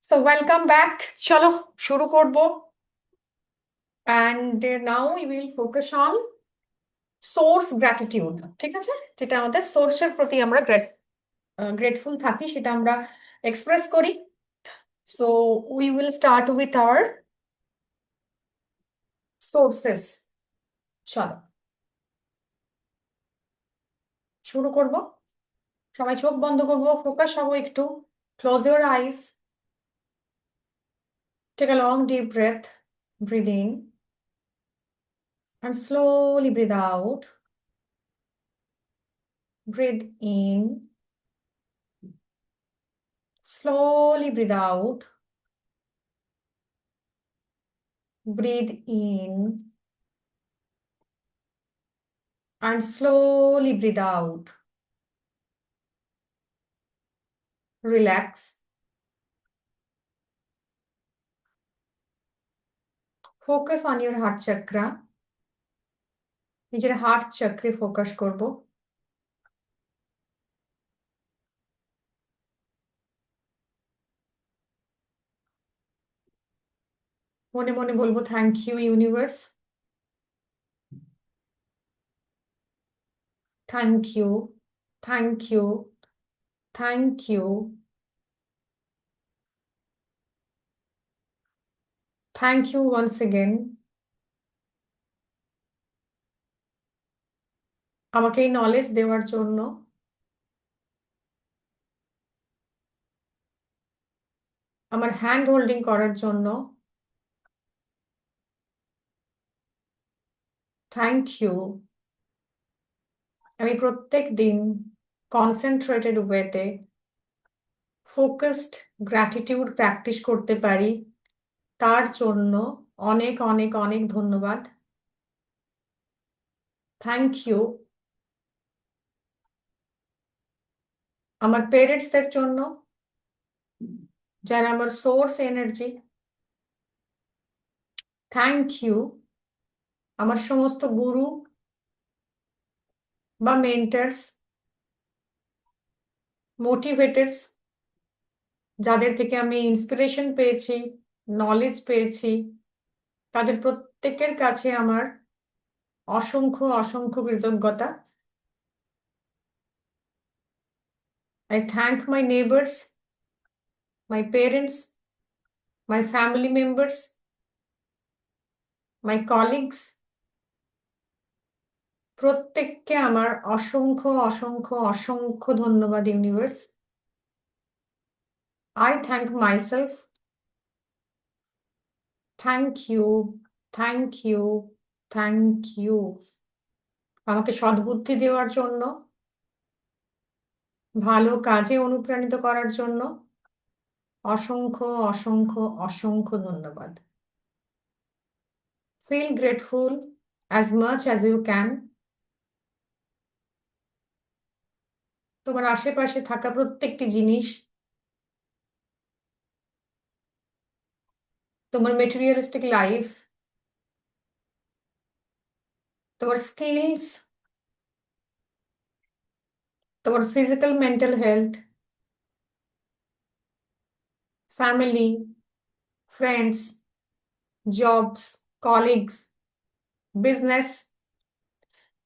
So welcome back. চলো শুরু করব and now we will focus on source gratitude. ঠিক আছে, যেটা আমাদের সোর্সের প্রতি আমরা গ্রেটফুল থাকি সেটা আমরা এক্সপ্রেস করি। So we will start with our sources. চলো শুরু করব। সবাই চোখ বন্ধ করব, ফোকাস হবো একটু। Close your eyes. Take a long deep breath. Breathe in and slowly breathe out. Breathe in. Slowly breathe out. Breathe in and slowly breathe out. Relax. Focus on your heart chakra. নিজের heart চক্রে focus করব। মনে মনে বলবো thank you universe, thank you, thank you, thank you, thank you once again. আমাকে এই knowledge দেওয়ার জন্য, আমার হ্যান্ড হোল্ডিং করার জন্য থ্যাংক ইউ। আমি প্রত্যেক দিন কনসেন্ট্রেটেড ওয়েতে ফোকাসড গ্র্যাটিটিউড প্র্যাকটিস করতে পারি, তার জন্য অনেক অনেক অনেক ধন্যবাদ। থ্যাংক ইউ আমার পেরেন্টসদের জন্য, যারা আমার সোর্স এনার্জি। থ্যাংক ইউ আমার সমস্ত গুরু বা মেন্টার্স, মোটিভেটার্স, যাদের থেকে আমি ইন্সপিরেশন পেয়েছি, নলেজ পেয়েছি, তাদের প্রত্যেকের কাছে আমার অসংখ্য অসংখ্য কৃতজ্ঞতা। I thank my neighbors, my parents, my family members, my colleagues, প্রত্যেককে আমার অসংখ্য অসংখ্য অসংখ্য ধন্যবাদ universe. I thank myself. Thank you, thank you, thank you আমাকে সদ্বুদ্ধি দেওয়ার জন্য, ভালো কাজে অনুপ্রাণিত করার জন্য অসংখ্য অসংখ্য অসংখ্য ধন্যবাদ। Feel grateful as much as you can. তোমার আশেপাশে থাকা প্রত্যেকটি জিনিস, তোমার মেটেরিয়ালিস্টিক লাইফ, তোমার স্কিলস, তোমার physical mental health, family, friends, jobs, colleagues, business,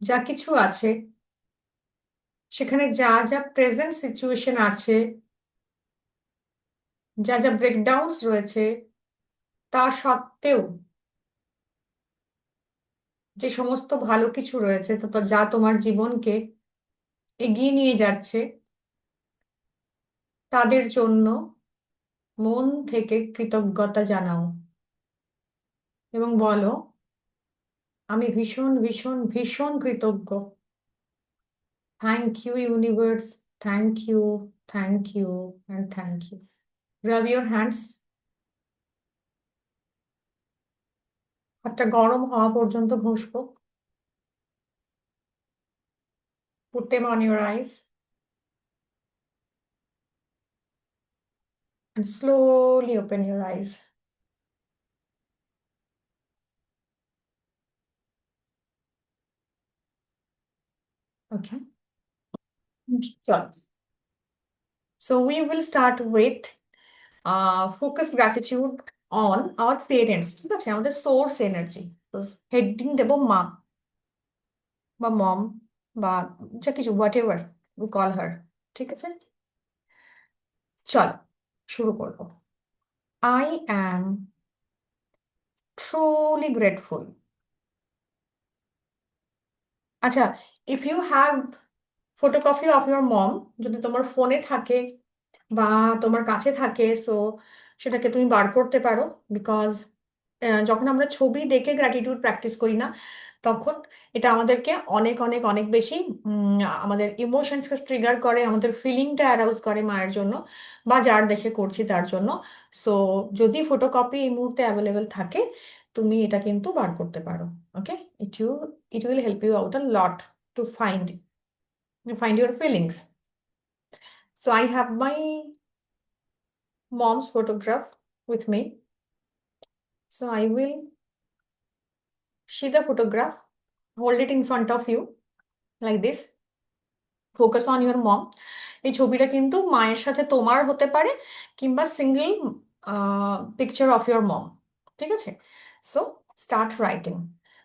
যা কিছু আছে, সেখানে যা যা প্রেজেন্ট সিচুয়েশন আছে, যা যা ব্রেকডাউনস রয়েছে, তা সত্ত্বেও যে সমস্ত ভালো কিছু রয়েছে, তো যা তোমার জীবনকে এগিয়ে নিয়ে যাচ্ছে, তাদের জন্য মন থেকে কৃতজ্ঞতা জানাও এবং বলো আমি ভীষণ ভীষণ ভীষণ কৃতজ্ঞ। Thank you universe, thank you, thank you and thank you. Rub your hands. হাতটা গরম হওয়া পর্যন্ত ঘষবো। Put them on your eyes and slowly open your eyes. Okay. Done. So we will start with focused gratitude on our parents, ঠিক আছে, আমাদের source energy. তো heading দেবো মা বা মম বা যা কিছু, whatever we call her, ঠিক আছে। চল শুরু করবো। I am truly grateful. আচ্ছা, if you have photocopy of your mom, যদি তোমার ফোনে থাকে বা তোমার কাছে থাকে, সো সেটাকে তুমি বার করতে পারো। বিকজ যখন আমরা ছবি দেখে গ্র্যাটিটিউড প্র্যাকটিস করি না, তখন এটা আমাদেরকে অনেক অনেক অনেক বেশি আমাদের ইমোশনসকে ট্রিগার করে, আমাদের ফিলিংটা অ্যারাউজ করে মায়ের জন্য বা যার দেখে করছি তার জন্য। সো যদি ফটোকপি এই মুহূর্তে অ্যাভেলেবেল থাকে, তুমি এটা কিন্তু বার করতে পারো। Okay, it you it will help you out a lot to find your feelings. So I have my mom's photograph with me. So I will see the photograph, hold it in front of you like this. Focus on your mom. এই ছবিটা কিন্তু মায়ের সাথে তোমার হতে পারে কিংবা single picture of your মম, ঠিক আছে। So start writing.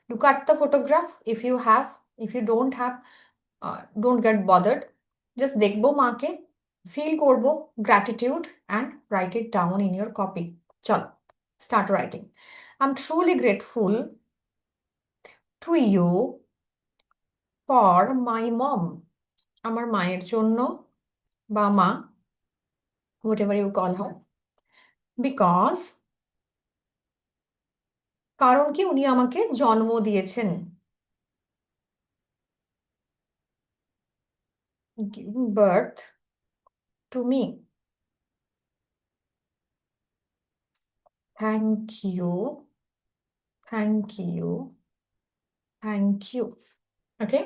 Look at the photograph if you have. If you don't have, don't get bothered. Just দেখবো মাকে, ফিল করবো gratitude and write it down in your copy. চলো start writing. I am truly grateful to you for my mom. আমার মায়ের জন্য বা মা, whatever you call her, because কারণ কি উনি আমাকে জন্ম দিয়েছেন, giving birth to me. Thank you, thank you, thank you. Okay,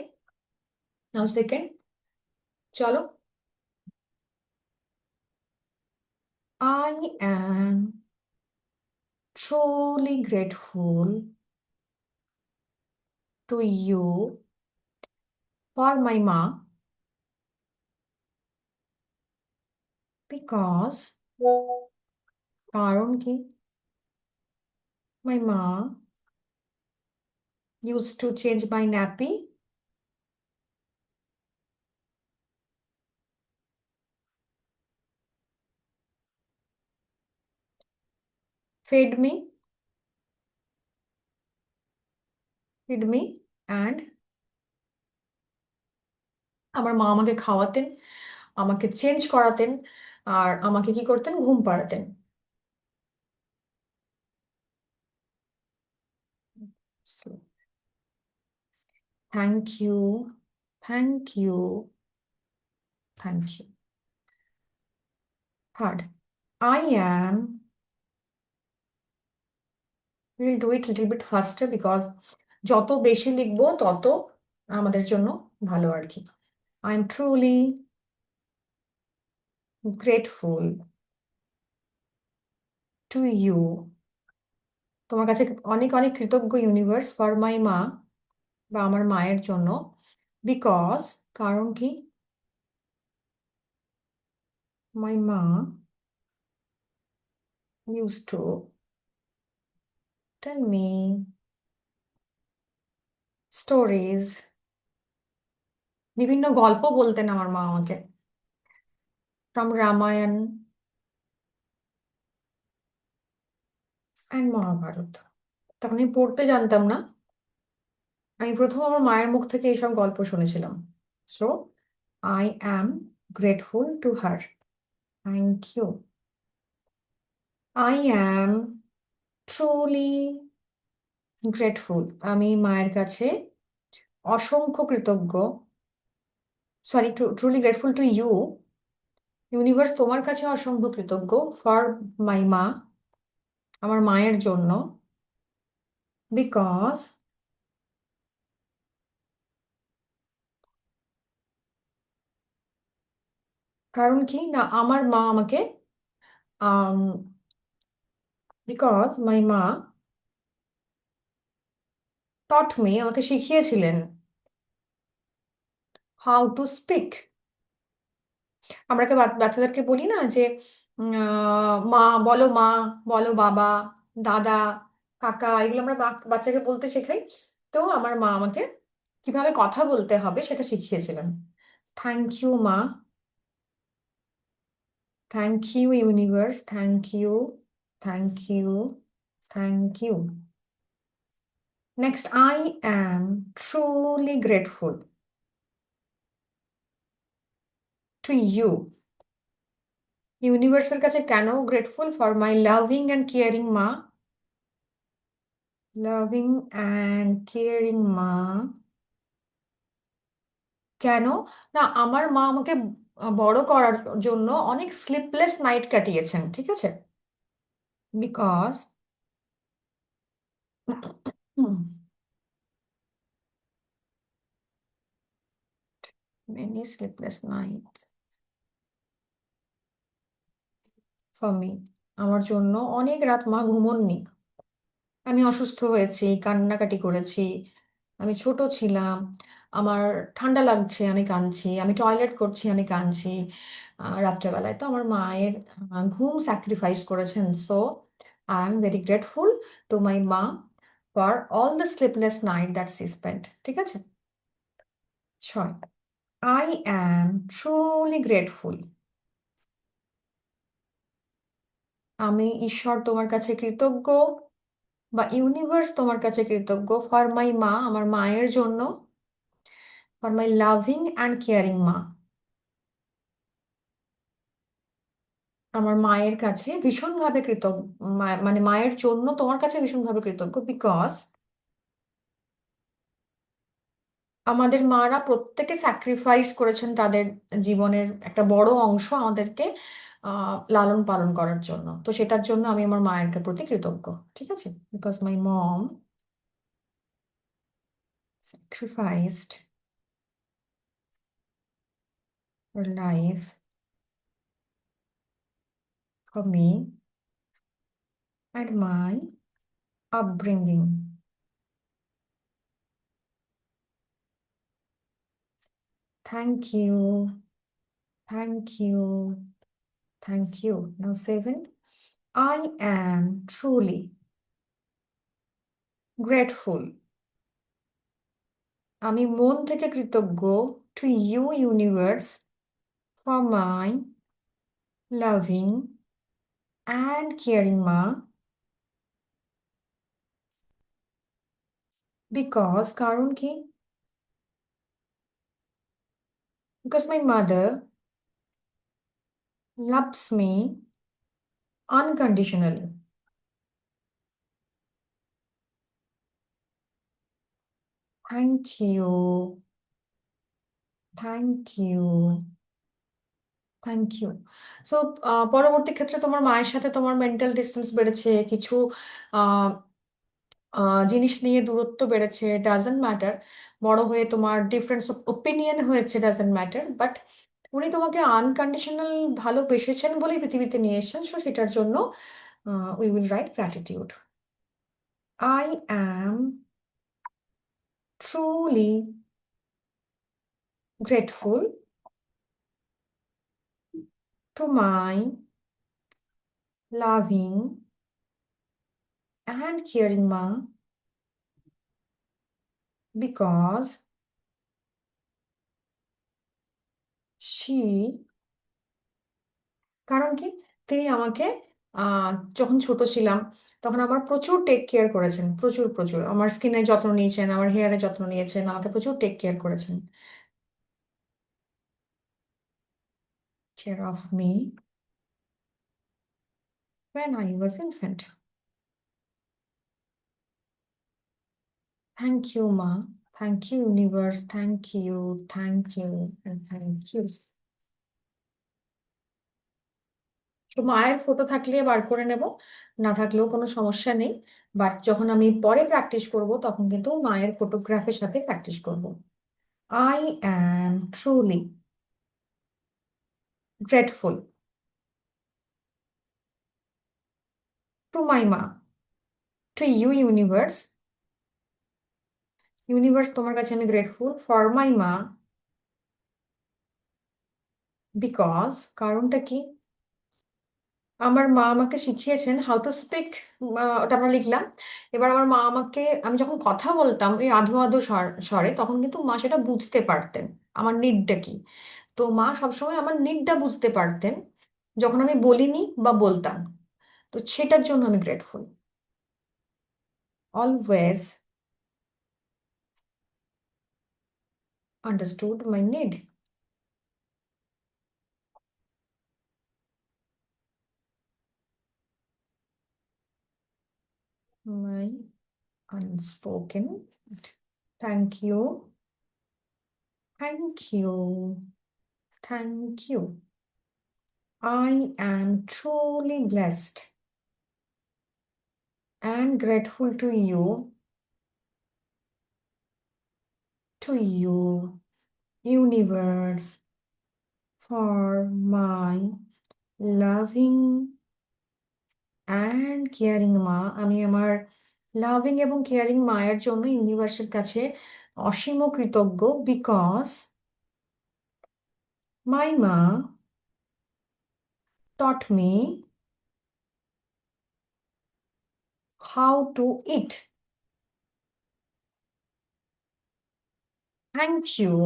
now second. চলো, I am truly grateful to you for my ma, because কারণ কি my ma used to change my nappy fed me and আমার মা আমাকে খাওয়াতেন, আমাকে change করাতেন, আর আমাকে কি করতেন, ঘুম পাড়াতেন। Thank you, thank you, thank you. Third, I am, we'll do it little bit faster because যত বেশি লিখবো তত আমাদের জন্য ভালো আর কি। I am truly grateful to you, তোমার কাছে অনেক অনেক কৃতজ্ঞ ইউনিভার্স, ফর মাই মা, বা আমার মায়ের জন্য, বিকজ কারণ কি মাই মা used to tell me stories, বিভিন্ন গল্প বলতেন আমার মা আমাকে, ফ্রম রামায়ণ অ্যান্ড মহাভারত। তখন আমি পড়তে জানতাম না, আমি প্রথম আমার মায়ের মুখ থেকে এইসব গল্প শুনেছিলাম। So I am grateful to her. Thank you. I am truly grateful, আমি মায়ের কাছে অসংখ্য কৃতজ্ঞ, sorry, truly grateful to you, universe তোমার কাছে অসংখ্য কৃতজ্ঞ, ফর মাই মা, আমার মায়ের জন্য, বিকজ কারণ কি না আমার মা আমাকে বিকজ মাই মা টট মি, আমাকে শিখিয়েছিলেন হাউ টু স্পিক। আমরা বাচ্চাদেরকে বলি না যে মা বলো, মা বলো, বাবা, দাদা, কাকা, এগুলো আমরা বাচ্চাকে বলতে শেখাই। তো আমার মা আমাকে কিভাবে কথা বলতে হবে সেটা শিখিয়েছিলেন। থ্যাংক ইউ মা, thank you universe, thank you, thank you, thank you. Next, I am truly grateful to you. ইউনিভার্সের কাছে কেন grateful? For my loving and caring মা, লাভিং অ্যান্ড কেয়ারিং মা। কেন? না, আমার মা আমাকে বড় করার জন্য অনেক স্লিপলেস নাইট কাটিয়েছেন, ঠিক আছে? Because many sleepless night for me, আমার জন্য অনেক রাত মা ঘুমোননি। আমি অসুস্থ হয়েছি, কান্নাকাটি করেছি, আমি ছোট ছিলাম, আমার ঠান্ডা লাগছে আমি কাঁদছি, আমি টয়লেট করছি আমি কাঁদছি রাত্রেবেলায়। তো আমার মায়ের ঘুম স্যাক্রিফাইস করেছেন। So I am very grateful to my মা for all the sleepless night that she spent. ঠিক আছে? 6, আই অ্যাম ট্রুলি গ্রেটফুল। আমি ঈশ্বর তোমার কাছে কৃতজ্ঞ, বা ইউনিভার্স তোমার কাছে কৃতজ্ঞ, ফর মাই মা, আমার মায়ের জন্য, for my loving and caring মা। আমার মায়ের কাছে ভীষণভাবে কৃতজ্ঞ, মানে মায়ের জন্য তোমার কাছে ভীষণভাবে কৃতজ্ঞ, বিকজ আমাদের মারা প্রত্যেকে স্যাক্রিফাইস করেছেন তাদের জীবনের একটা বড় অংশ আমাদেরকে লালন পালন করার জন্য। তো সেটার জন্য আমি আমার মায়ের প্রতি কৃতজ্ঞ। ঠিক আছে? Because my mom sacrificed her life for me and my upbringing. Thank you, thank you, thank you. Now, 7, I am truly grateful. আমি মন থেকে কৃতজ্ঞ to you, universe, for my loving and caring ma, because কারণ কি? Because my mother loves me unconditionally. Thank you, thank you, thank you. So পরবর্তী ক্ষেত্রে তোমার মায়ের সাথে তোমার মেন্টাল ডিস্টেন্স বেড়েছে, কিছু আহ, জিনিস নিয়ে দূরত্ব বেড়েছে, ডাজেন্ট ম্যাটার। বড় হয়ে তোমার ডিফারেন্স অফ ওপিনিয়ন হয়েছে, ডাজেন্ট ম্যাটার। বাট উনি তোমাকে আনকন্ডিশনাল ভালোবেসেছেন বলেই পৃথিবীতে নিয়ে এসেছেন। সো সেটার জন্য we will write gratitude. I am truly grateful to my loving and caring মা, বিকজ she, কারণ কি, তিনি আমাকে আহ যখন ছোট ছিলাম তখন আমার প্রচুর টেক কেয়ার করেছেন, প্রচুর প্রচুর আমার স্কিনের যত্ন নিয়েছেন, আমার হেয়ারের যত্ন নিয়েছেন, আমাকে প্রচুর টেক কেয়ার করেছেন। Care of me when I was infant. Thank you মা, thank you universe, thank you, thank you and thank you. তো মায়ের ফটো থাকলে বার করে নেব, না থাকলেও কোনো সমস্যা নেই। বাট যখন আমি পরে প্র্যাকটিস করব তখন কিন্তু মায়ের ফটোগ্রাফের সাথে প্র্যাকটিস করব। I am truly grateful to my ma, to you universe, universe তোমার কাছে আমি গ্রেটফুল ফর মাই মা, বিকজ কারণটা কি? আমার মা আমাকে শিখিয়েছেন হাউ টু স্পিক, ওটা আমরা লিখলাম। এবার আমার মা আমাকে, আমি যখন কথা বলতাম ওই আধো আধো স্বরে, তখন কিন্তু মা সেটা বুঝতে পারতেন আমার নিডটা কি। তো মা সবসময় আমার নিডটা বুঝতে পারতেন যখন আমি বলিনি বা বলতাম। তো সেটার জন্য আমি grateful. Always understood my need. My unspoken. Thank you, thank you, thank you. I am truly blessed and grateful to you, universe, for my loving and caring মা। আমি আমার লাভিং এবং কেয়ারিং মায়ের জন্য ইউনিভার্সের কাছে অসীম কৃতজ্ঞ, বিকজ মাই মা taught me how to eat. Thank you,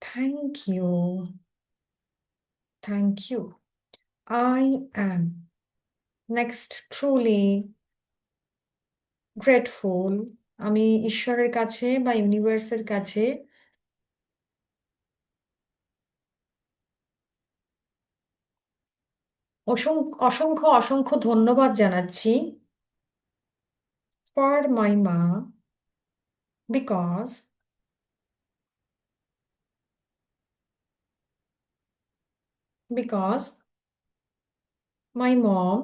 thank you, thank you. I am next truly grateful, আমি ঈশ্বরের কাছে বা ইউনিভার্সের কাছে অসংখ্য অসংখ্য ধন্যবাদ জানাচ্ছি ফর মাই মা, because because my mom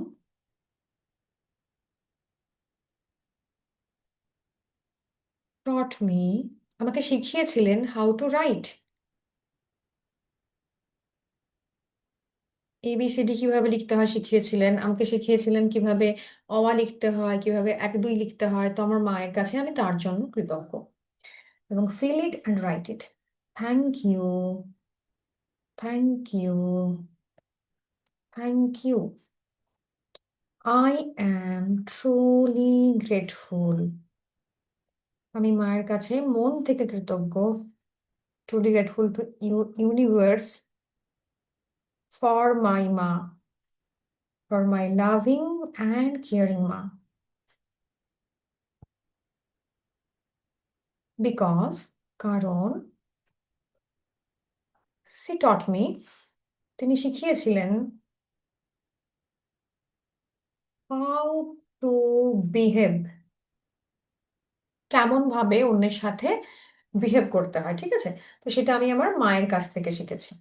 taught me, আমাকে শিখিয়েছিলেন হাউ টু রাইট, এবিসিডি কিভাবে লিখতে হয় শিখিয়েছিলেন, আমাকে শিখিয়েছিলেন কিভাবে অ লিখতে হয়, কিভাবে এক দুই লিখতে হয়। তো আমার মায়ের কাছে আমি তার জন্য কৃতজ্ঞ। এবং feel it and write it. Thank you, thank you, thank you. I am truly grateful, আমি মায়ের কাছে মন থেকে কৃতজ্ঞ, truly grateful to universe for my মা, for my loving and caring মা, because কারণ she taught me, তিনি শিখিয়েছিলেন how to behave, কেমন ভাবে অন্যের সাথে বিহেভ করতে হয়, ঠিক আছে। তো সেটা আমি আমার মায়ের কাছ থেকে শিখেছি।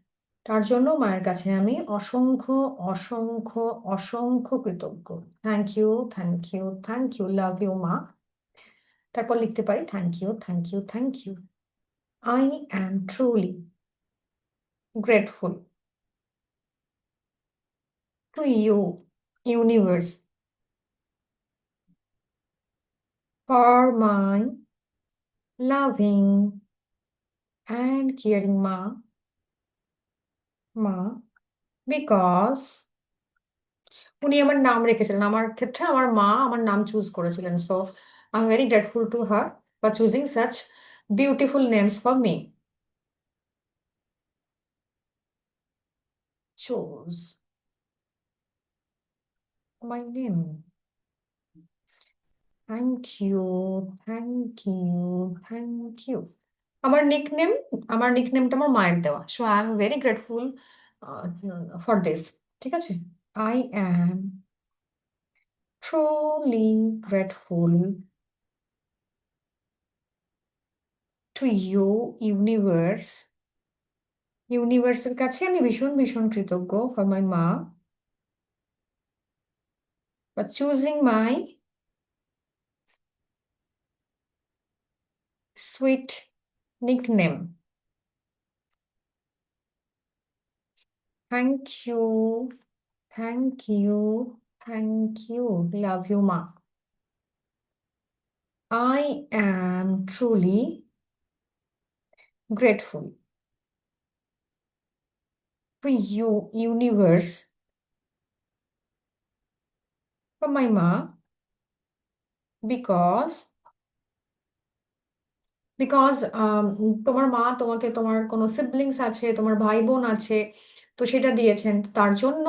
তার জন্য মায়ের কাছে আমি অসংখ্য অসংখ্য অসংখ্য কৃতজ্ঞ। Thank you, thank you, thank you, love you মা। তারপর লিখতে পারি thank you, thank you, thank you. I am truly grateful to you, universe, for my loving and caring মা, মা, বিকজ উনি আমার নাম রেখেছিলেন, আমার ক্ষেত্রে আমার মা আমার নাম চুজ করেছিলেন। So I am very grateful to her for choosing such beautiful names for me. Chose my name. Thank you, thank you, thank you. আমার নিকনেম, আমার নিকনেমটা আমার মায়ের দেওয়া। So I am very grateful for this. ঠিক আছে। I am truly grateful to you, universe, ইউনিভার্সের কাছে আমি ভীষণ ভীষণ কৃতজ্ঞ ফর মাই মা, for choosing my sweet nickname. Thank you, thank you, thank you, love you মা। I am truly grateful to you, universe, for my ma, because because তোমার মা তোমাকে, তোমার কোনো সিবলিংস আছে, তোমার ভাই বোন আছে, তো সেটা দিয়েছেন। তো তার জন্য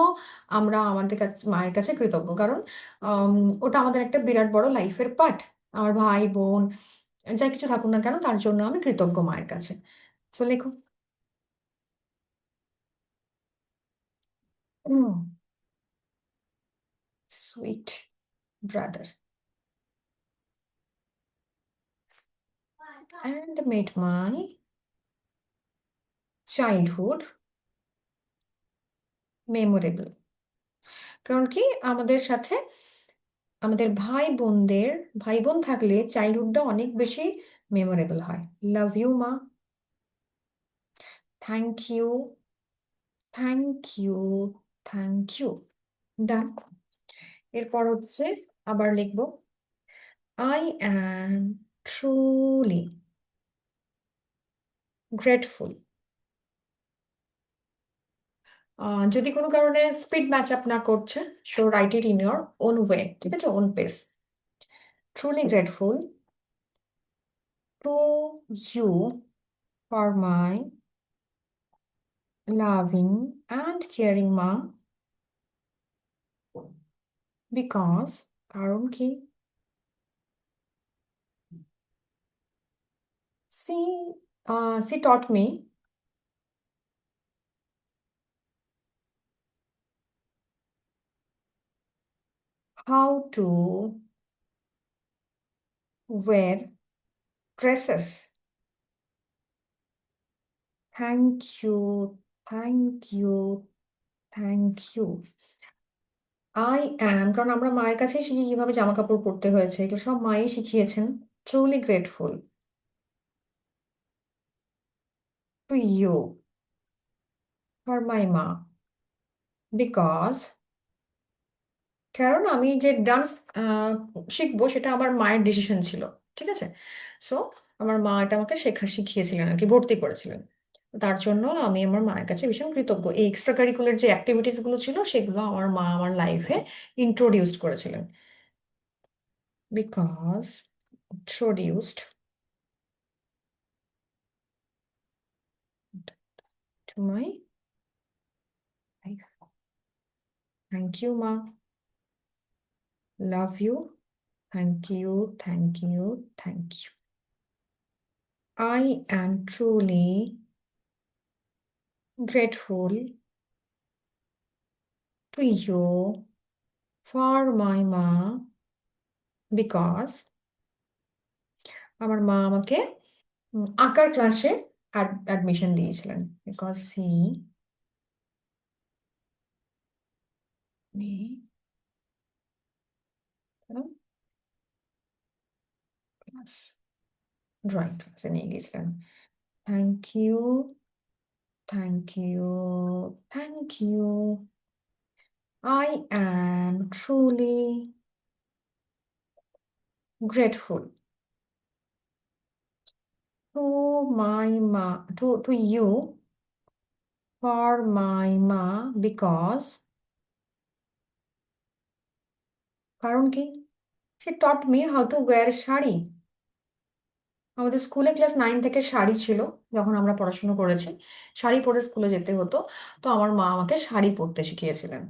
আমরা আমাদের কাছে, মায়ের কাছে কৃতজ্ঞ, কারণ আম, ওটা আমাদের একটা বিরাট বড় লাইফের পার্ট। আমার ভাই বোন যা কিছু থাকুক না কেন, তার জন্য আমি কৃতজ্ঞ মায়ের কাছে। সো লেখো। Sweet brother and made my childhood memorable। কারণ কি, আমাদের সাথে আমাদের ভাই বোন থাকলে চাইল্ডহুডটা অনেক বেশি মেমোরেবল হয়। লাভ ইউ মা। Thank you, thank you, thank you. Done. এরপর হচ্ছে আবার লিখবো, আই অ্যাম ট্রুলি গ্রেটফুল। যদি কোনো কারণে স্পিড ম্যাচ আপ না করছে, so write it in your own way, ঠিক আছে, own pace. Truly grateful to you for my loving and caring মা, বিকজ, কারণ কি, she she taught me how to wear dresses. Thank you, thank you, thank you. I am, কারণ আমরা মায়ের কাছেই শিখি কিভাবে জামা কাপড় পরতে হয়েছে, এগুলো সব মাই শিখিয়েছেন। Truly grateful to you for my ma, because, কারণ আমি যে ডান্স শিখবো সেটা আমার মায়ের ডিসিশন ছিল, ঠিক আছে। সো আমার মা এটা আমাকে শিখিয়েছিলেন আর কি, ভর্তি করেছিলেন। তার জন্য আমি আমার মায়ের কাছে ভীষণ কৃতজ্ঞ। এই এক্সট্রা কারিকুলার যে অ্যাক্টিভিটিস গুলো ছিল, সেগুলো আমার মা আমার লাইফে ইন্ট্রোডিউসড করেছিলেন। Because introduced to my life. Thank you মা, love you, thank you, thank you, thank you. I am truly grateful to you for my ma, because আমার মা আমাকে আঁকার ক্লাসে অ্যাডমিশন দিয়েছিলেন। Because he me class, drawing ক্লাসে নিয়ে গেছিলেন। Thank you, thank you, thank you. I am truly grateful to my ma, to you for my ma, because, কারণ কি, she taught me how to wear sari. আমাদের স্কুলে class 9 থেকে শাড়ি ছিল, যখন আমরা পড়াশোনা করেছি শাড়ি পরে স্কুলে যেতে হতো। তো আমার মা আমাকে শাড়ি পরতে শিখিয়েছিলেন।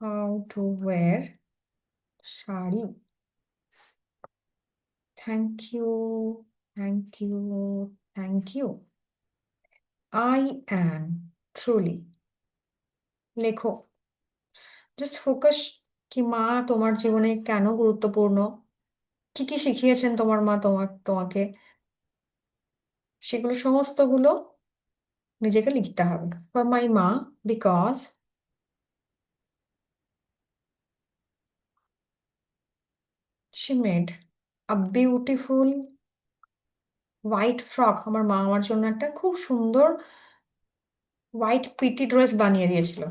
How to wear sari. Thank you, thank you, thank you. I am truly, লেখো। জাস্ট ফোকাস, কি মা তোমার জীবনে কেন গুরুত্বপূর্ণ, কি কি শিখিয়েছেন তোমার মা তোমাকে, সেগুলো সমস্তগুলো নিজেকে লিখতে হবে। ফর মাই মা, because she made a beautiful white frock. আমার মা আমার জন্য একটা খুব সুন্দর হোয়াইট পিটি ড্রেস বানিয়ে দিয়েছিল।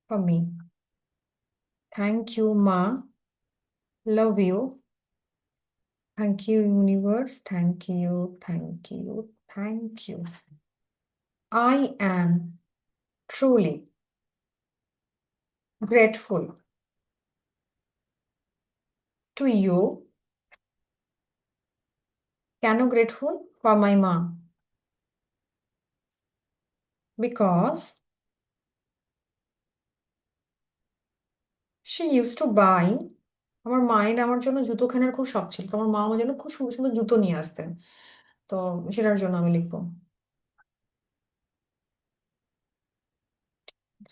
For me. থ্যাংক ইউ মা, love you, Thank you, universe. Thank you, thank you, thank you. I am truly grateful to you. কেন grateful? For my mom. Because she used to buy আমার মায়ের আমার জন্য জুতো কেনার খুব শখ ছিল। তো আমার মা আমার জন্য খুব সুন্দর, সুন্দর জুতো নিয়ে আসতেন। তো সেটার জন্য আমি লিখবো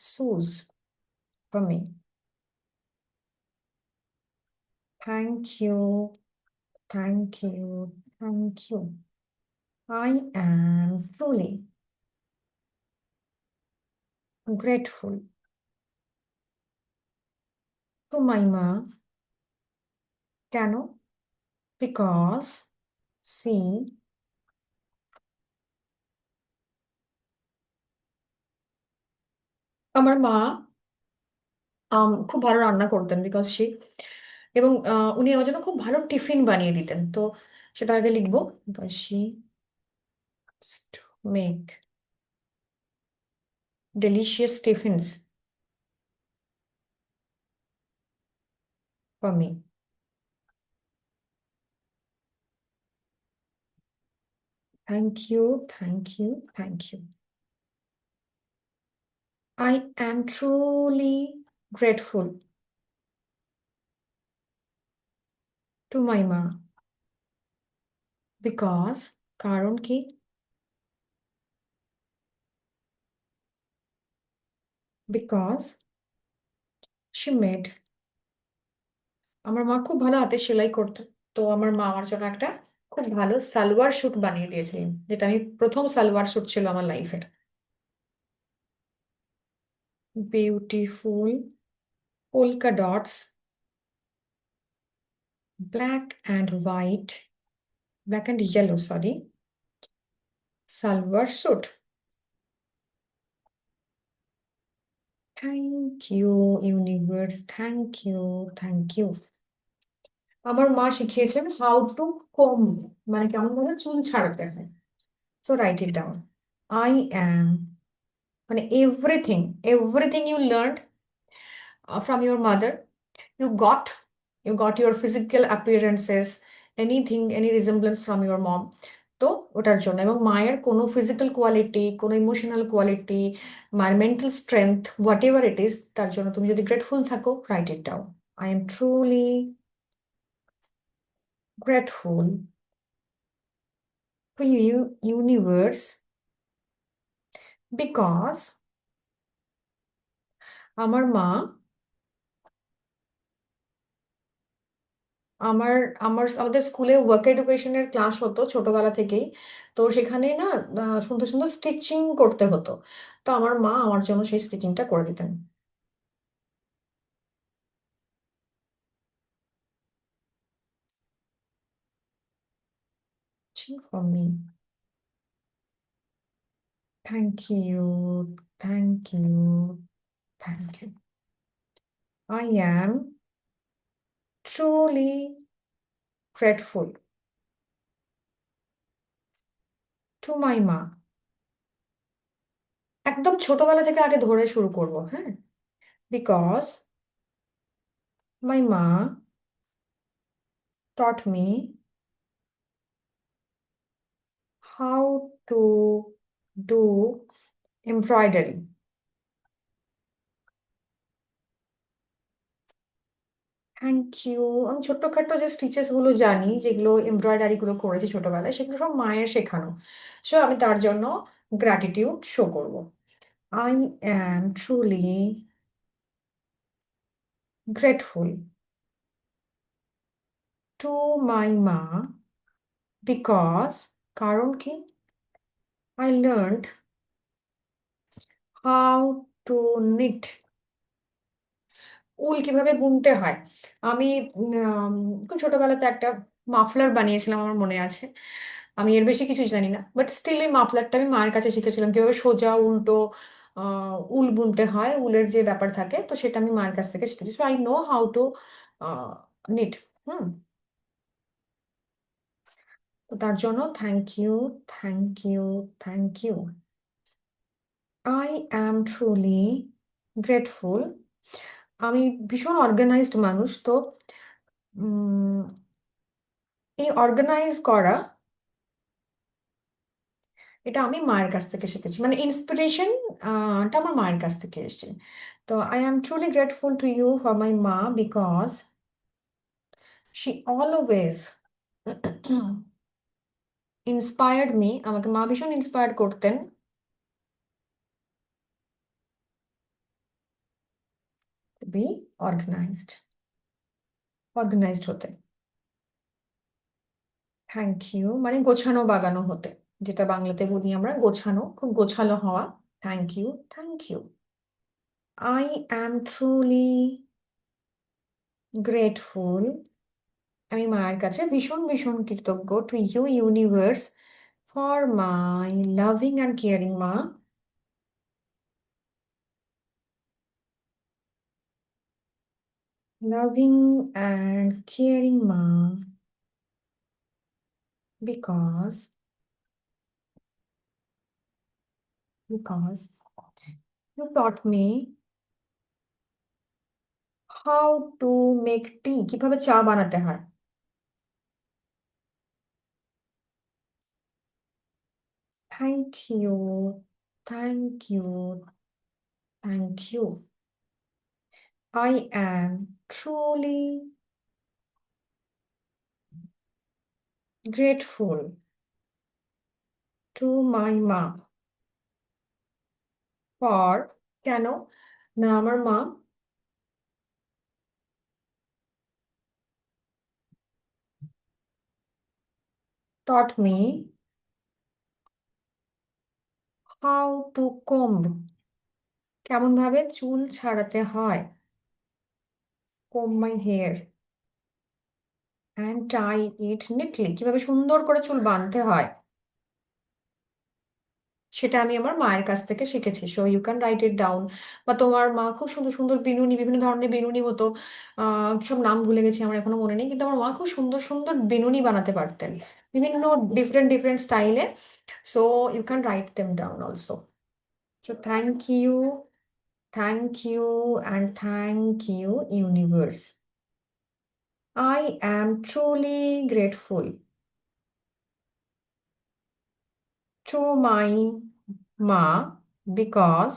shoes for me. Thank you, thank you, thank you. I am truly grateful to my ma. কেন? Because she আমার মা খুব ভালো রান্না করতেন বিকজ সে এবং উনি আমার জন্য খুব ভালো টিফিন বানিয়ে দিতেন। তো সেটা আগে লিখবো because she make delicious tiffins for me. Thank you, thank you, thank you. I am truly grateful to my ma because কারণ কি? Because she made আমার মা খুব ভালো হাতে সেলাই করতো। তো আমার মা আমার জন্য একটা খুব ভালো সালোয়ার স্যুট বানিয়ে দিয়েছিলেন, যেটা আমি প্রথম সালোয়ার স্যুট ছিল আমার লাইফের। Beautiful polka dots, black and white, black and yellow, sorry, salwar suit. Thank you universe, thank you, thank you. আমার মা শিখিয়েছেন হাউ টু কম, মানে কেমন ভাবে চুল ছাড়াতে হয়। So write it down. I am, মানে everything, everything you learn from your mother, you got you got your physical appearances, anything, any resemblance from your mom. তো ওটার জন্য, এবং মায়ের কোনো ফিজিক্যাল কোয়ালিটি, কোনো ইমোশনাল কোয়ালিটি, মায়ের mental strength, whatever it is, তার জন্য তুমি যদি গ্রেটফুল থাকো, write it down. I am truly grateful to you universe because আমার মা আমার আমাদের স্কুলে ওয়ার্ক এডুকেশনের ক্লাস হতো ছোটবেলা থেকেই। তো সেখানে না সুন্দর সুন্দর স্টিচিং করতে হতো। তো আমার মা আমার জন্য সেই স্টিচিংটা করে দিতেন। For me. Thank you, thank you, thank you. I am truly grateful to my মা। একদম ছোটবেলা থেকে আগে ধরে শুরু করব, হ্যাঁ। বিকজ মাই মা taught me how to do embroidery. Thank you. আমি ছোট্টখাট্ট যে স্টিচেস গুলো জানি, যেগুলো এমব্রয়ডারি গুলো করেছি ছোটবেলায়, সেগুলো সব মায়ের শেখানো। সো আমি তার জন্য গ্র্যাটিটিউড শো করব। I am truly grateful to my মা বিকজ, কারণ কি? I learned how to knit, wool কিভাবে বুনতে হয়। আমি খুব ছোটবেলাতে একটা মাফলার বানিয়েছিলাম, আমার মনে আছে। আমি এর বেশি কিছু জানি না, বাট স্টিল এই মাফলারটা আমি মায়ের কাছে শিখেছিলাম কিভাবে সোজা উল্টো উল বুনতে হয়, উলের যে ব্যাপার থাকে, তো সেটা আমি মায়ের কাছ থেকে শিখেছি। So I know how to knit. Hmm. তো তার জন্য thank you, thank you, thank you. I am truly grateful. আমি ভীষণ অর্গানাইজড মানুষ, তো উম, এই অর্গানাইজ করা এটা আমি মায়ের কাছ থেকে শিখেছি, মানে ইন্সপিরেশন টা আমার মায়ের কাছ থেকে এসেছে। তো I am truly grateful to you for my মা because she always inspired me. আমাকে মা ভীষণ ইন্সপায়ার করতেন টু বি অর্গানাইজড, অর্গানাইজড হতে। থ্যাংক ইউ মানে গোছানো বাগানো হতে, যেটা বাংলাতে বলি আমরা গোছানো, খুব গোছালো হওয়া। Thank you, thank you. I am truly grateful. আমি মায়ের কাছে ভীষণ ভীষণ কৃতজ্ঞ to you universe for my loving and caring মা। লাভিং অ্যান্ড কেয়ারিং মা because because you taught me how to make tea, কিভাবে চা বানাতে হয়। Thank you, thank you, thank you. I am truly grateful to my mom for, কেন না আমার মা taught me how to comb, কেমন ভাবে চুল ছাড়াতে হয়, comb my hair and tie it neatly, কিভাবে সুন্দর করে চুল বাঁধতে হয় সেটা আমি আমার মায়ের কাছ থেকে শিখেছি। So you can write it down. বা তোমার মা খুব সুন্দর সুন্দর বিনুনি, বিভিন্ন ধরনের বিনুনি হতো, সব নাম ভুলে গেছি আমার, এখনো মনে নেই, কিন্তু আমার মা খুব সুন্দর সুন্দর বিনুনি বানাতে পারতেন বিভিন্ন ডিফারেন্ট ডিফারেন্ট স্টাইলে। So you can write them down also. So thank you and thank you universe. I am truly grateful to my মা বিকজ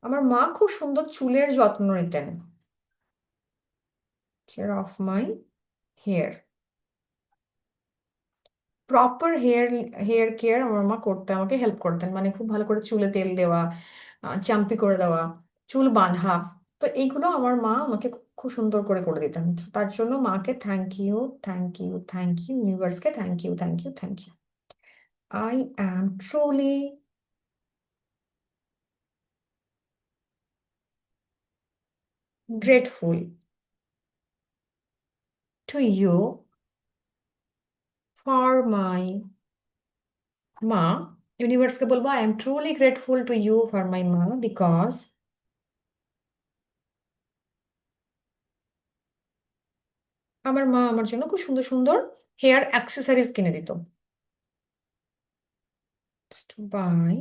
আমার মা খুব সুন্দর চুলের যত্ন নিতেন। Care of my hair, proper hair care আমার মা করতে আমাকে হেল্প করতেন, মানে খুব ভালো করে চুলে তেল দেওয়া, চাম্পি করে দেওয়া, চুল বাঁধা। তো এইগুলো আমার মা আমাকে খুব সুন্দর করে করে দিতেন। তো তার জন্য মাকে thank you, thank you, thank you, ইউনিভার্সকে thank you, thank you, thank you. I am truly grateful to you for my মা। ইউনিভার্সকে বলবো I am truly grateful to you for my মা বিকজ আমার মা আমার জন্য খুব সুন্দর সুন্দর হেয়ার অ্যাক্সেসরিজ কিনে দিত। বাই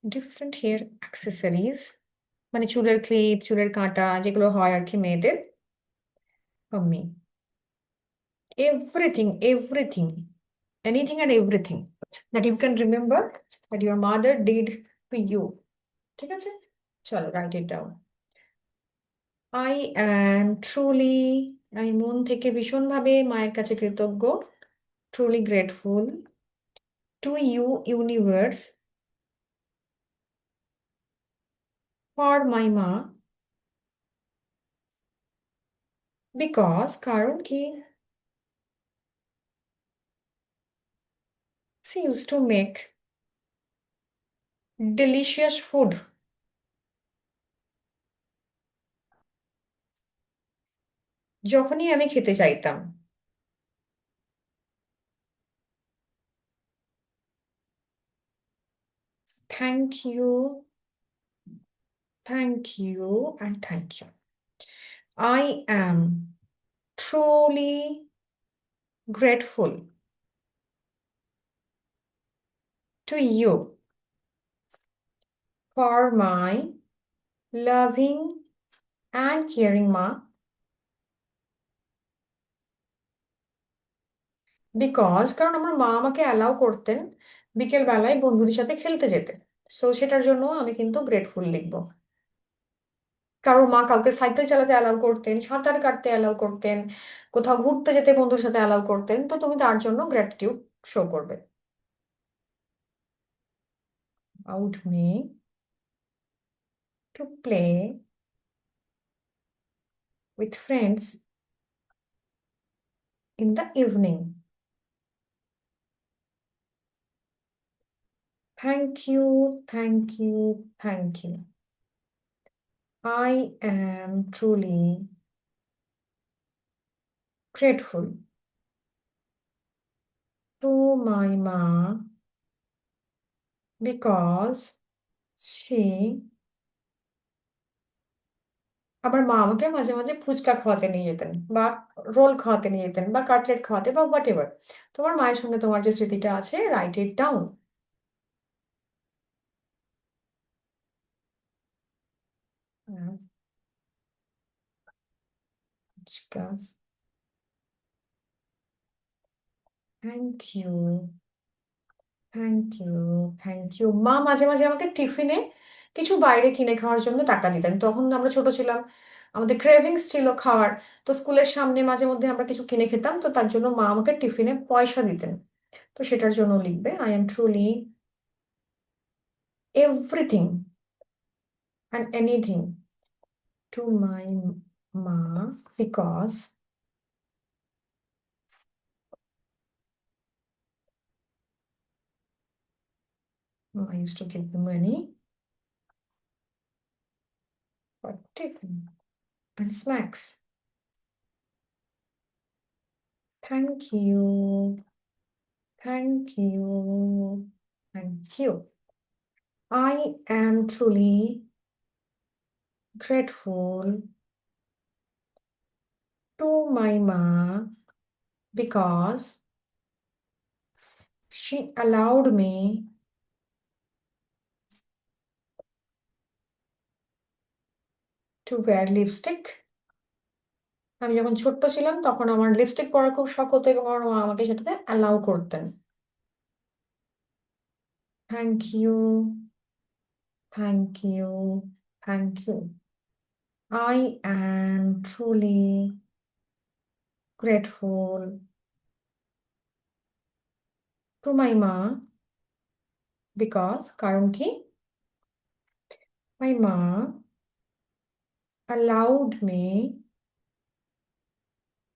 ডিফারেন্ট হেয়ার অ্যাক্সেসরিজ মানে চুলের ক্লিপ, চুলের কাঁটা যেগুলো হয় আর কি মেয়েদের, আমি everything anything and everything that you can remember that your mother did to you. ঠিক আছে, চলো write it down. I am truly, আমি মন থেকে ভীষণভাবে মায়ের কাছে কৃতজ্ঞ, truly grateful to you universe for my মা বিকজ, কারণ কি she used to make delicious food যখনই আমি খেতে চাইতাম। Thank you, thank you and thank you. I am truly grateful to you for my loving and caring ma, because কারণ আমার মা আমাকে অ্যালাউ করতেন বিকেল বেলায় বন্ধুদের সাথে খেলতে যেতে। সো সেটার জন্য আমি কিন্তু গ্রেটফুল লিখবো। কারোর মা কাউকে সাইকেল চালাতে অ্যালাউ করতেন, সাঁতার কাটতে অ্যালাউ করতেন, কোথাও ঘুরতে যেতে বন্ধুর সাথে অ্যালাউ করতেন, তো তুমি তার জন্য গ্র্যাটিটিউড শো করবে। Out me to play with friends in the evening. Thank you, thank you, thank you. I am truly grateful to my ma because she আমার মা আমাকে মাঝে মাঝে ফুচকা খাওয়াতে নিয়ে যেতেন বা রোল খাওয়াতে নিয়ে যেতেন বা কাটলেট খাওয়াতে বা হোয়াট এভার। তোমার মায়ের সঙ্গে তোমার যে স্মৃতিটা আছে, write it down. Fuchka, thank you, thank you, thank you. মা মাঝে মাঝে আমাকে টিফিনে কিছু বাইরে কিনে খাওয়ার জন্য টাকা দিতেন। তখন আমরা ছোট ছিলাম, আমাদের ক্রেভিংস ছিল খাওয়ার। তো স্কুলের সামনে মাঝে মধ্যে আমরা কিছু কিনে খেতাম, তো তার জন্য মা আমাকে টিফিনে পয়সা দিতেন। তো সেটার জন্য লিখবে I am truly everything and anything to my মা because I used to give the money for tiffin and snacks. Thank you, thank you, thank you. I am truly grateful to my ma because she allowed me to wear lipstick. আমি যখন ছোট্ট ছিলাম তখন আমার lipstick পরার খুব শখ হতো এবং আমার মা আমাকে সেটাতে অ্যালাউ করতেন। Thank you, thank you, thank you. I am truly grateful to my ma because কারণ কি my ma allowed me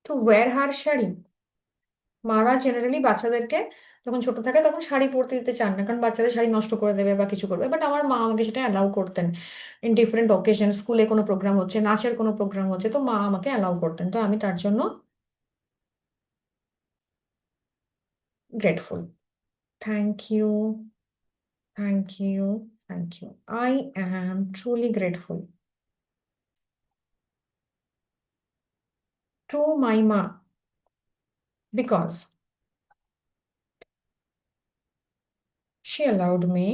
to wear her sari. মারা জেনারেলি বাচ্চাদেরকে যখন ছোট থাকে তখন শাড়ি পরতে দিতে চান না, কারণ বাচ্চাদের শাড়ি নষ্ট করে দেবে বা কিছু করবে। বাট আমার মা আমাকে সেটা অ্যালাউ করতেন। ইন ডিফারেন্ট অকেশন, স্কুলে কোনো প্রোগ্রাম হচ্ছে, নাচের কোনো প্রোগ্রাম হচ্ছে, তো মা আমাকে অ্যালাউ করতেন। তো আমি তার জন্য grateful. Thank you, thank you, thank you. I am truly grateful to my মা because she allowed me।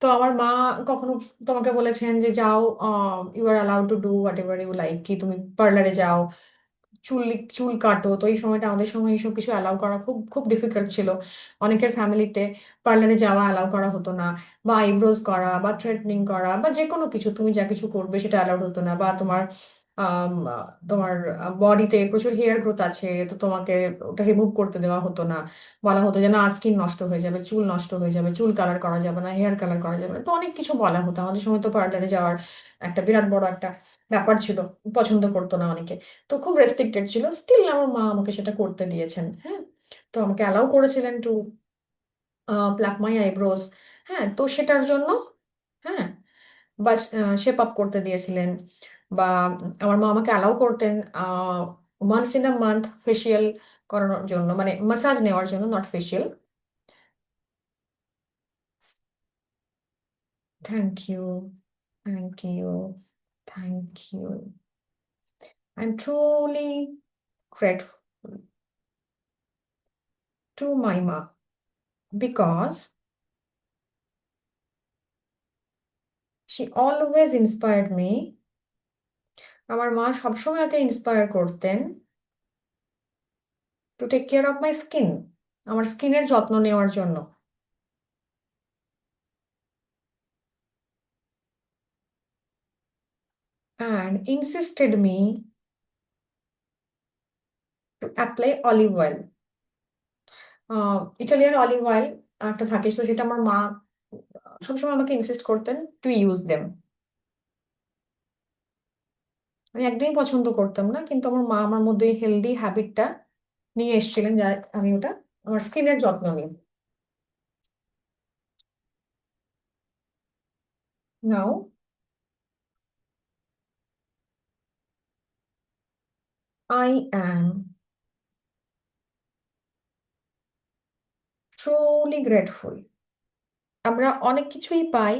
তো আমার মা কখনো তোমাকে বলেছেন যে যাও, you are allowed to do whatever you like, কি তুমি পার্লারে যাও, চুল চুল কাটো। তো এই সময়টা আমাদের সময় এইসব কিছু অ্যালাউ করা খুব খুব ডিফিকাল্ট ছিল। অনেকের ফ্যামিলিতে পার্লারে যাওয়া অ্যালাউ করা হতো না, বা আইব্রোজ করা বা থ্রেডনিং করা বা যে কোনো কিছু তুমি যা কিছু করবে সেটা অ্যালাউড হতো না। বা তোমার তোমার বডিতে প্রচুর হেয়ার গ্রোথ আছে, তো তোমাকে ওটা রিমুভ করতে দেওয়া হতো না। বলা হতো যে না, স্কিন নষ্ট হয়ে যাবে, চুল নষ্ট হয়ে যাবে, চুল কালার করা যাবে না, হেয়ার কালার করা যাবে না। তো অনেক কিছু বলা হতো। আমাদের সময় তো পার্লারে যাওয়ার একটা বিরাট বড় একটা ব্যাপার ছিল, পছন্দ করতো না অনেকে। তো খুব রেস্ট্রিক্টেড ছিল, স্টিল আমার মা আমাকে সেটা করতে দিয়েছেন। হ্যাঁ, তো আমাকে অ্যালাউ করেছিলেন টু প্লাক মাই আইব্রোজ। হ্যাঁ, তো সেটার জন্য, হ্যাঁ, বা শেপ আপ করতে দিয়েছিলেন। বা আমার মা আমাকে অ্যালাউ করতেন once in a month facial করানোর জন্য, মানে মাসাজ নেওয়ার জন্য, not facial. Thank you, thank you, thank you. I'm truly grateful to my mom because she always inspired me. আমার মা সবসময় আমাকে ইন্সপায়ার করতেন to take care of my skin, আমার স্কিনের যত্ন নেওয়ার জন্য। And insisted me to apply olive oil. Italian olive oil একটা থাকে, তো সেটা আমার মা সবসময় আমাকে ইনসিস্ট করতেন টু ইউজ দেম। আমি একদমই পছন্দ করতাম না, কিন্তু আমার মা আমার মধ্যে হেলদি হ্যাবিটটা নিয়ে এসেছিলেন, যা আমি ওটা আমার স্কিনের যত্ন নিই। Now I am truly grateful. আমরা অনেক কিছুই পাই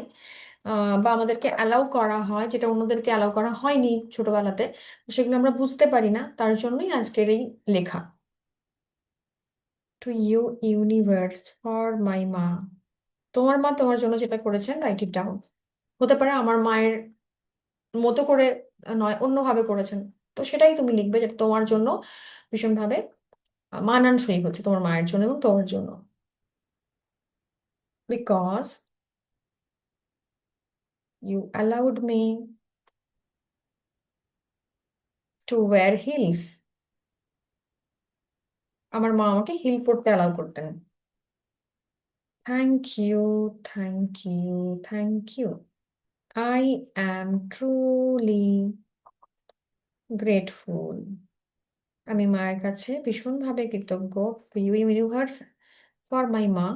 বা আমাদেরকে অ্যালাউ করা হয়, যেটা অন্যদেরকে অ্যালাউ করা হয়নি ছোটবেলাতে, তো সেগুলো আমরা বুঝতে পারি না, তার জন্যই আজকের এই লেখা। To you universe for my মা। তোমার মা তোমার জন্য যেটা করেছেন, রাইট ইট ডাউন। হতে পারে আমার মায়ের মতো করে নয়, অন্যভাবে করেছেন, তো সেটাই তুমি লিখবে, যেটা তোমার জন্য ভীষণভাবে মানানসই হচ্ছে, তোমার মায়ের জন্য এবং তোমার জন্য। Because you allowed me to wear heels. আমার মা আমাকে হিল পরতে অ্যালাউ করতেন। Thank you, thank you, thank you. I am truly grateful. আমি মায়ের কাছে ভীষণভাবে কৃতজ্ঞ, ইউ ইউনিভার্স ফর মাই মা,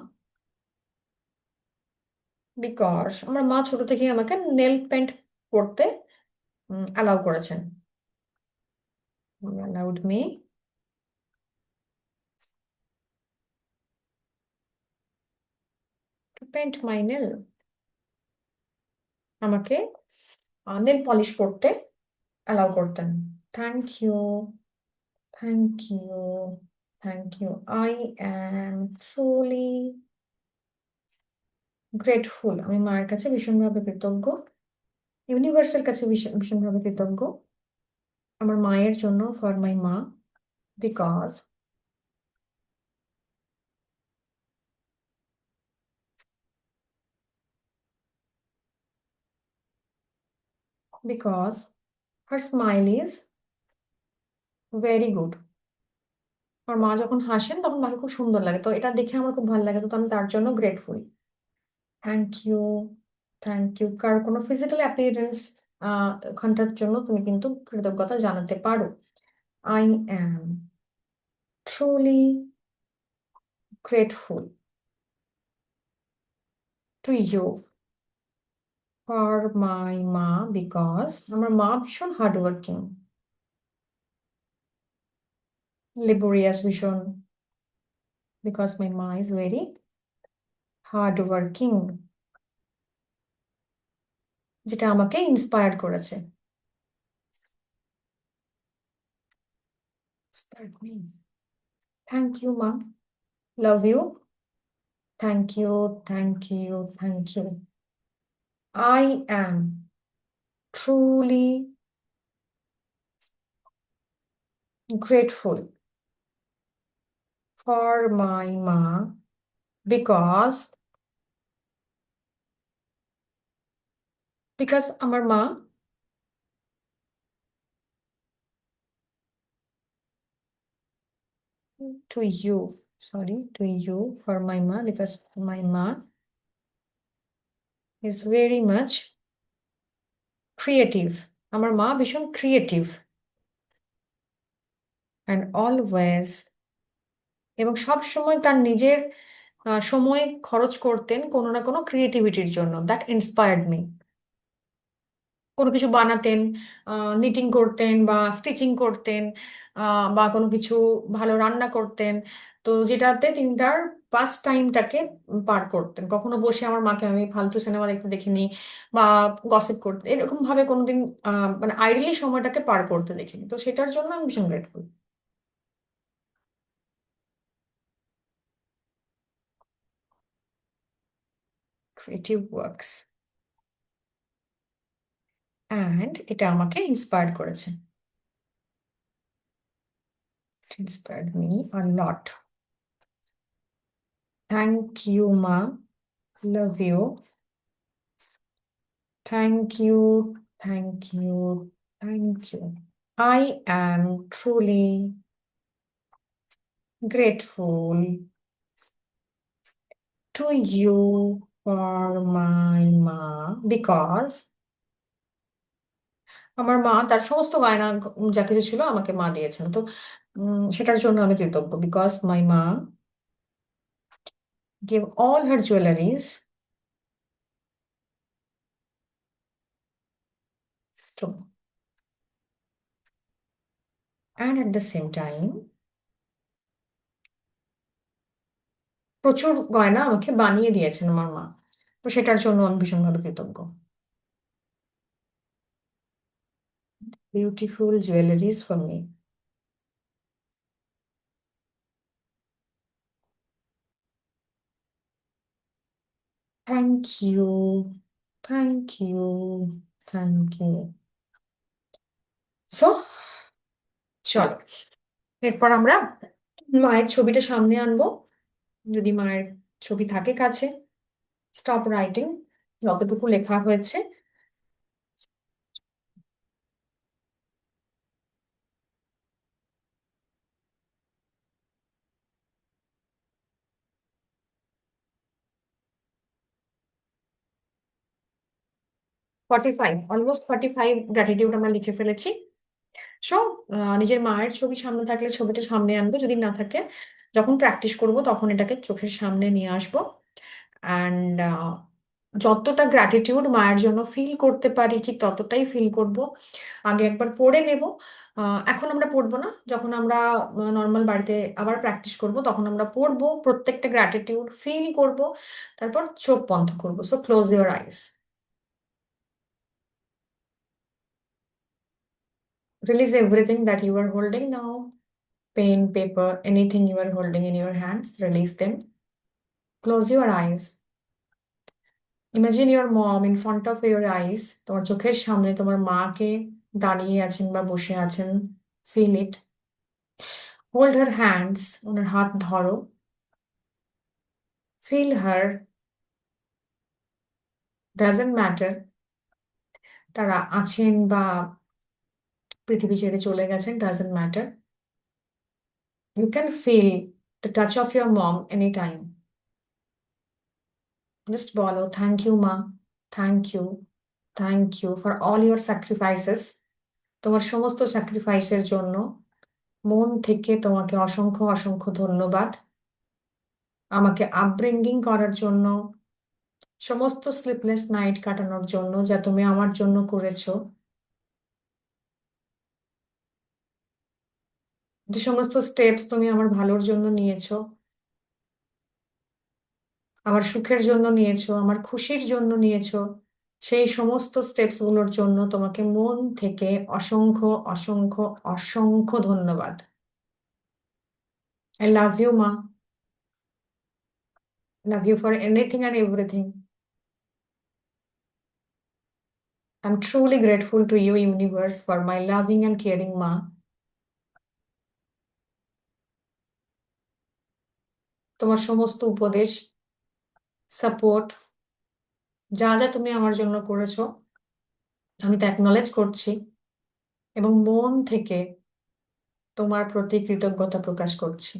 বিকজ আমার মা ছোট থেকেই আমাকে নেল পেন্ট পরতে অ্যালাউ করেছেন। Allowed me to paint my nail. আমাকে নেল পলিশ করতে অ্যালাউ করতেন। Thank you, thank you, thank you. I am truly grateful. আমি মায়ের কাছে ভীষণভাবে কৃতজ্ঞ, ইউনিভার্সের কাছে ভীষণভাবে কৃতজ্ঞ আমার মায়ের জন্য, ফর মাই মা, because because her smile is very good. আমার মা যখন হাসেন তখন মাকে খুব সুন্দর লাগে, তো এটা দেখে আমার খুব ভালো লাগে, তো আমি তার জন্য grateful. Thank you, thank you. কার কোনো ফিজিক্যাল অ্যাপিয়ারেন্স ওখানটার জন্য তুমি কিন্তু কৃতজ্ঞতা জানাতে পারো। I am truly grateful to you for my মা, বিকজ আমার মা ভীষণ হার্ড ওয়ার্কিং, লেবোরিয়াস ভীষণ, বিকজ মাই মা ইজ ভেরি হার্ড ওয়ার্কিং, যেটা আমাকে ইন্সপায়ার করেছে। থ্যাংক ইউ মা, love you, thank you, thank you, thank you. I am truly grateful for my ma, because আমার মা to you, sorry, to you for my ma, because my ma is very much creative. আমার মা ভীষণ creative and always, এবং সব সময় তার নিজের সময় খরচ করতেন কোনো না কোনো ক্রিয়েটিভিটির জন্য। That inspired me. কোনো কিছু বানাতেন, নিটিং করতেন বা স্টিচিং করতেন, বা কোনো কিছু ভালো রান্না করতেন। তো যেটাতে তিনি তার পাস টাইমটাকে পার করতেন। কখনো বসে আমার মাকে আমি ফালতু সিনেমা দেখতে দেখিনি বা গসিপ করতে এরকম ভাবে কোনোদিন মানে আইডলি সময়টাকে পার করতে দেখিনি। তো সেটার জন্য আমি ভীষণ গ্রেটফুল। ক্রিয়েটিভ ওয়ার্কস, অ্যান্ড এটা আমাকে ইন্সপায়ার করেছে, inspired me a lot. Thank you, Ma. Love you. Thank you. Thank you. Thank you. I am truly grateful to you for my ma because আমার মা তার সমস্ত গয়না যা কিছু ছিল আমাকে মা দিয়েছেন। তো সেটার জন্য আমি কৃতজ্ঞ, বিকজ মাই মা gave all her jewelries to me. And at the same time প্রচুর গয়না আমাকে বানিয়ে দিয়েছেন আমার মা। তো সেটার জন্য আমি ভীষণভাবে কৃতজ্ঞ। Beautiful jewelleries for me. Thank you, thank you, thank you. So চলো, এরপর আমরা মায়ের ছবিটা সামনে আনবো, যদি মায়ের ছবি থাকে কাছে। স্টপ রাইটিং, যতটুকু লেখা হয়েছে। অলমোস্ট 45 গ্র্যাটিটিউড আমরা লিখে ফেলেছি। সো নিজের মায়ের ছবি সামনে থাকলে ছবিটা সামনে আনবো, যদি না থাকে যখন প্র্যাকটিস করব তখন এটাকে চোখের সামনে নিয়ে আসবো। অ্যান্ড যতটা গ্র্যাটিটিউড মায়ের জন্য ফিল করতে পারি ঠিক ততটাই ফিল করব। আগে একবার পড়ে নেব। এখন আমরা পড়বো না, যখন আমরা নর্মাল বাড়িতে আবার প্র্যাকটিস করব তখন আমরা পড়বো, প্রত্যেকটা গ্র্যাটিটিউড ফিল করব, তারপর চোখ বন্ধ করবো। So close your eyes, release everything that you are holding now, pen, paper, anything you are holding in your hands, release them. Close your eyes. Imagine your mom in front of your eyes. তোমার চোখের সামনে তোমার মাকে দাঁড়িয়ে আছেন বা বসে আছেন। Feel it. Hold her hands. ওনার হাত ধরো। Feel her. Doesn't matter তারা আছেন বা পৃথিবী ছেড়ে চলে গেছেন, doesn't matter. You can feel the touch of your mom anytime. Just বলো, thank you, ma. Thank you. Thank you for all your sacrifices. তোমার সমস্ত স্যাক্রিফাইসের জন্য মন থেকে তোমাকে অসংখ্য অসংখ্য ধন্যবাদ। আমাকে আপব্রিঙ্গিং করার জন্য, সমস্ত স্লিপলেস নাইট কাটানোর জন্য যা তুমি আমার জন্য করেছো, যে সমস্ত স্টেপস তুমি আমার ভালোর জন্য নিয়েছো, আমার সুখের জন্য নিয়েছো, আমার খুশির জন্য নিয়েছো, সেই সমস্ত স্টেপস গুলোর জন্য তোমাকে মন থেকে অসংখ্য অসংখ্য অসংখ্য ধন্যবাদ। আই লাভ ইউ, মা। Love you for anything and everything. I'm truly grateful to you, universe, for my loving and caring ma. তোমার সমস্ত উপদেশ, সাপোর্ট, যা যা তুমি আমার জন্য করেছো, আমি তা অ্যাকনলেজ করছি এবং মন থেকে তোমার প্রতি কৃতজ্ঞতা প্রকাশ করছি।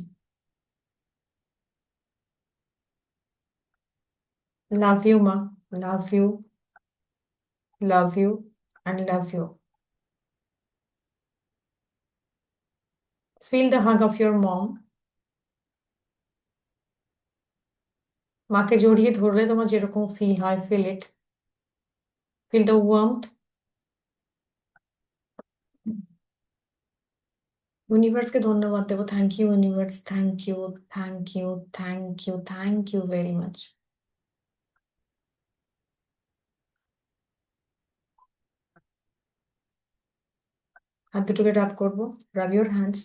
লাভ ইউ, মা। Love you, love you and love you. Feel the hug of your mom. মাকে জড়িয়ে ধরলে তোমার যেরকম ফিল হয়, feel it. Feel the warmth ইউনিভার্সকে ধন্যবাদ দেবো। Thank you universe, thank you, thank you, thank you, thank you very much. হাত দুটোকে টাপ করবো। Rub your hands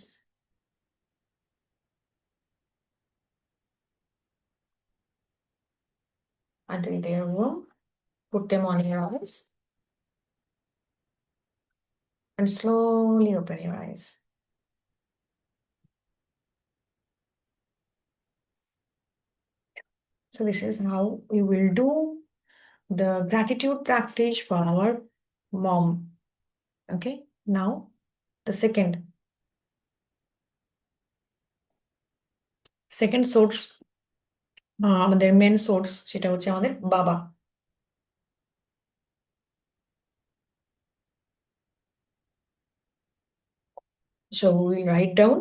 until they are warm. Put them on your eyes and slowly open your eyes. So this is how we will do the gratitude practice for our mom. Okay, now the second source, আমাদের main source, সেটা হচ্ছে আমাদের বাবা। So we will write down.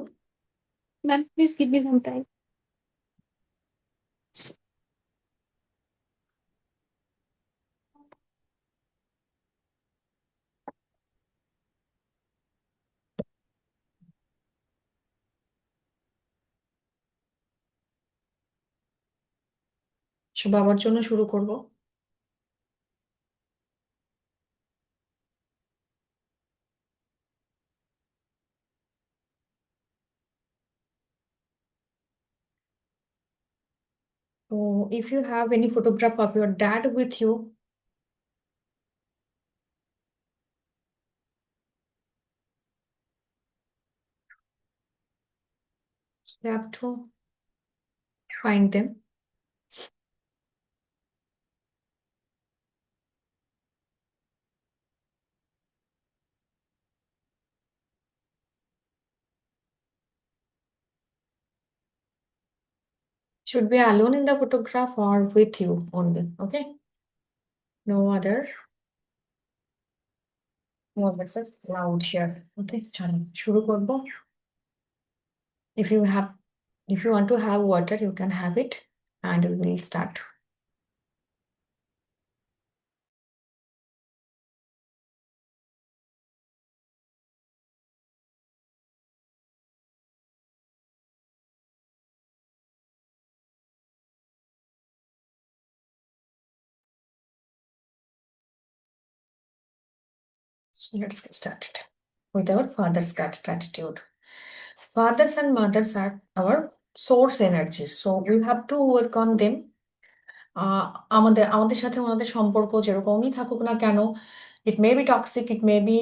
Ma'am, please give me some time. So বাবার জন্য শুরু করব। So if you have any photograph of your dad with you, you have to find them. Should be alone in the photograph or with you only. Okay, no other. No other loud share. Okay, চলো শুরু করব। If you have, if you want to have water, you can have it, and we will start. So let's get started with our father's gratitude. Fathers and mothers are our source energies, so we have to work on them. আমাদের আমাদের সাথে ওনাদের সম্পর্ক যেরকমই থাকুক না কেন, it may be toxic, it may be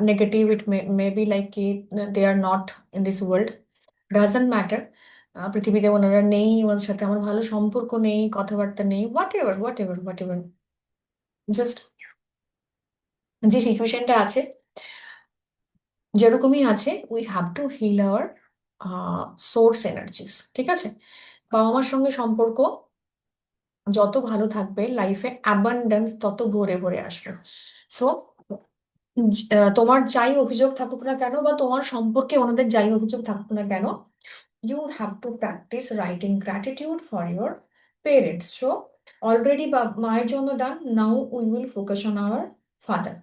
negative, it may be like কি they are not in this world, doesn't matter. পৃথিবীতে ওনারা নেই, ওনার সাথে আমার ভালো সম্পর্ক নেই, কথাবার্তা নেই, whatever whatever whatever, just যে সিচুয়েশনটা আছে যেরকমই আছে, we have to heal our source energies. ঠিক আছে, বাবা মার সঙ্গে সম্পর্ক যত ভালো থাকবে, লাইফে অ্যাবান্ডেন্স তত ভরে ভরে আসবে। সো তোমার যাই অভিযোগ থাকুক না কেন, বা তোমার সম্পর্কে ওনাদের যাই অভিযোগ থাকুক না কেন, you have to practice writing gratitude for your parents. So already মায়ের জন্য done, now we will focus on our father.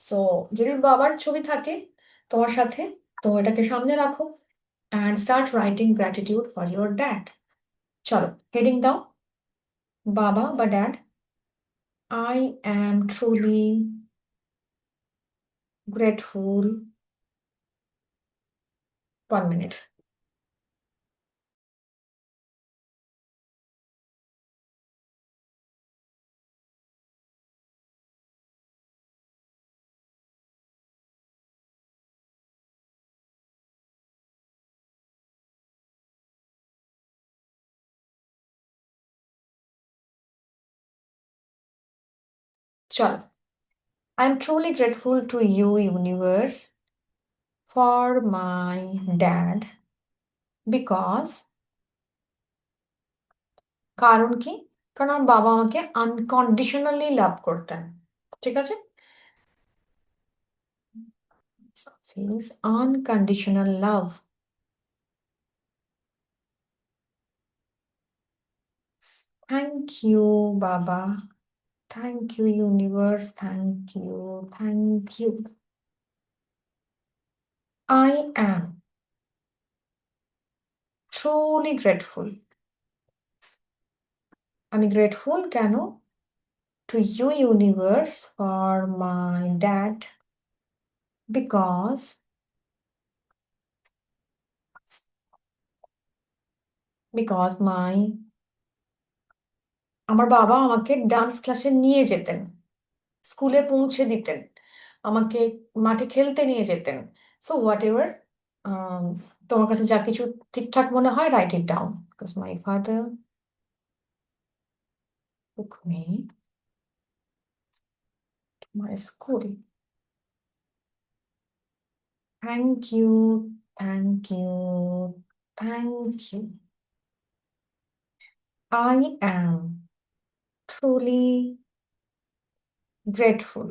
So যদি বাবার ছবি থাকে তোমার সাথে, তো এটাকে সামনে রাখো and start writing gratitude for your dad. চলো হেডিং দাও, বাবা বা dad. I am truly grateful. 1 minute. চলো, I am truly grateful to you, universe, for my dad, because কারণ কি? কারণ আমার বাবা আমাকে আনকন্ডিশনালি লাভ করতেন। ঠিক আছে, feels unconditional love. Thank you, বাবা, thank you universe, thank you, thank you. I am truly grateful. আমি গ্রেটফুল কেন? To you, universe, for my dad, because my আমার বাবা আমাকে ডান্স ক্লাসে নিয়ে যেতেন, স্কুলে পৌঁছে দিতেন, আমাকে মাঠে খেলতে নিয়ে যেতেন। সো হোয়াট এভার তোমার কাছে যা কিছু ঠিকঠাক মনে হয়, right it down, because my father took me to my school. Thank you, thank you, thank you. I am truly grateful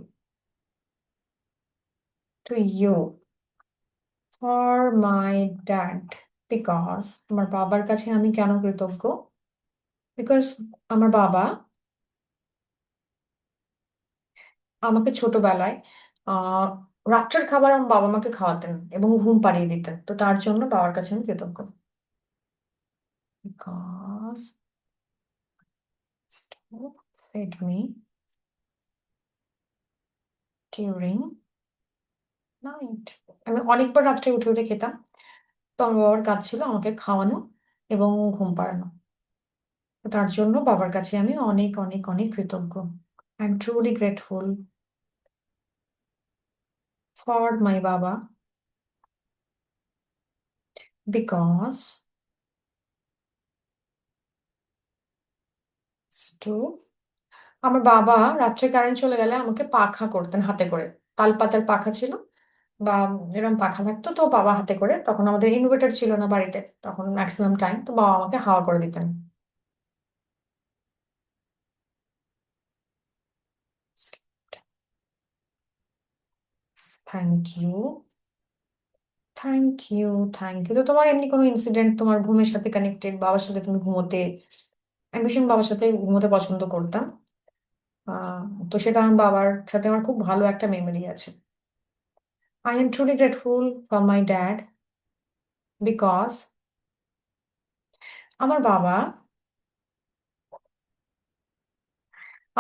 to you for my dad, because আমার বাবার কাছে আমি কেন কৃতজ্ঞ? বিকজ আমার বাবা আমাকে ছোটবেলায় আহ রাত্রের খাবার আমার বাবা আমাকে খাওয়াতেন এবং ঘুম পাড়িয়ে দিতেন, তো তার জন্য বাবার কাছে আমি কৃতজ্ঞ। Because stove fed me during night. আমি অনেকবার রাত্রে উঠে উঠে খেতাম, তো আমার বাবার কাজ ছিল আমাকে খাওয়ানো এবং ঘুম পাড়ানো, তো তার জন্য বাবার কাছে আমি অনেক অনেক অনেক কৃতজ্ঞ। I am truly grateful for মাই বাবা, বিকজ আমার বাবা রাত্রে কারেন্ট চলে গেলে আমাকে পাখা করতেন হাতে করে। তালপাতার পাখা ছিল বা এরকম পাখা থাকতো, তো বাবা হাতে করে, তখন আমাদের ইনভার্টার ছিল না বাড়িতে, তখন ম্যাক্সিমাম টাইম তো বাবা আমাকে হাওয়া করে দিতেন। Thank you, thank you, thank you. তো তোমার এমনি কোনো ইনসিডেন্ট তোমার ঘুমের সাথে কানেক্টেড, বাবার সাথে তুমি ঘুমোতে, আমি ভীষণ বাবার সাথে ঘুমোতে পছন্দ করতাম, আহ তো সেটা আমার বাবার সাথে আমার খুব ভালো একটা মেমোরি আছে। I am truly grateful for my dad, because আমার বাবা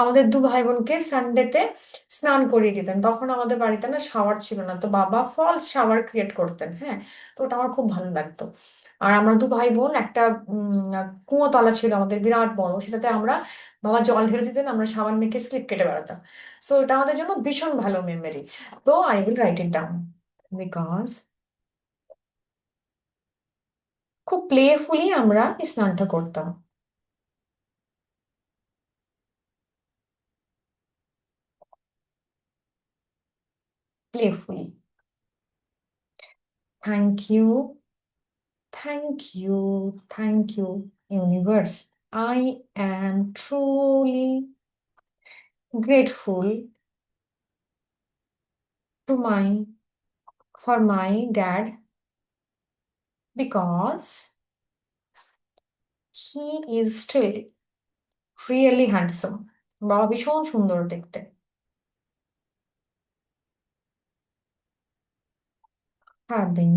আমাদের দু ভাই বোনকে সানডেতে স্নান করিয়ে দিতেন। তখন আমাদের বাড়িতে না শাওয়ার ছিল না, তো বাবা ফলস শাওয়ার ক্রিয়েট করতেন, হ্যাঁ, তো ওটা আমার খুব ভালো লাগতো। আর আমরা দু ভাই বোন একটা কুয়োতলা ছিল আমাদের বিরাট বড়, সেটাতে আমরা বাবা জল ঢেলে দিতেন, আমরা সাবান মেখে স্লিপ কেটে বেড়াতাম। সো এটা আমাদের জন্য ভীষণ ভালো মেমোরি। তো I will write it down, because খুব প্লেফুলি আমরা এই স্নানটা করতাম, playfully. Thank you, thank you, thank you, universe. I am truly grateful to my for my dad, because he is still really handsome. বাবা ভীষণ সুন্দর দেখতে, having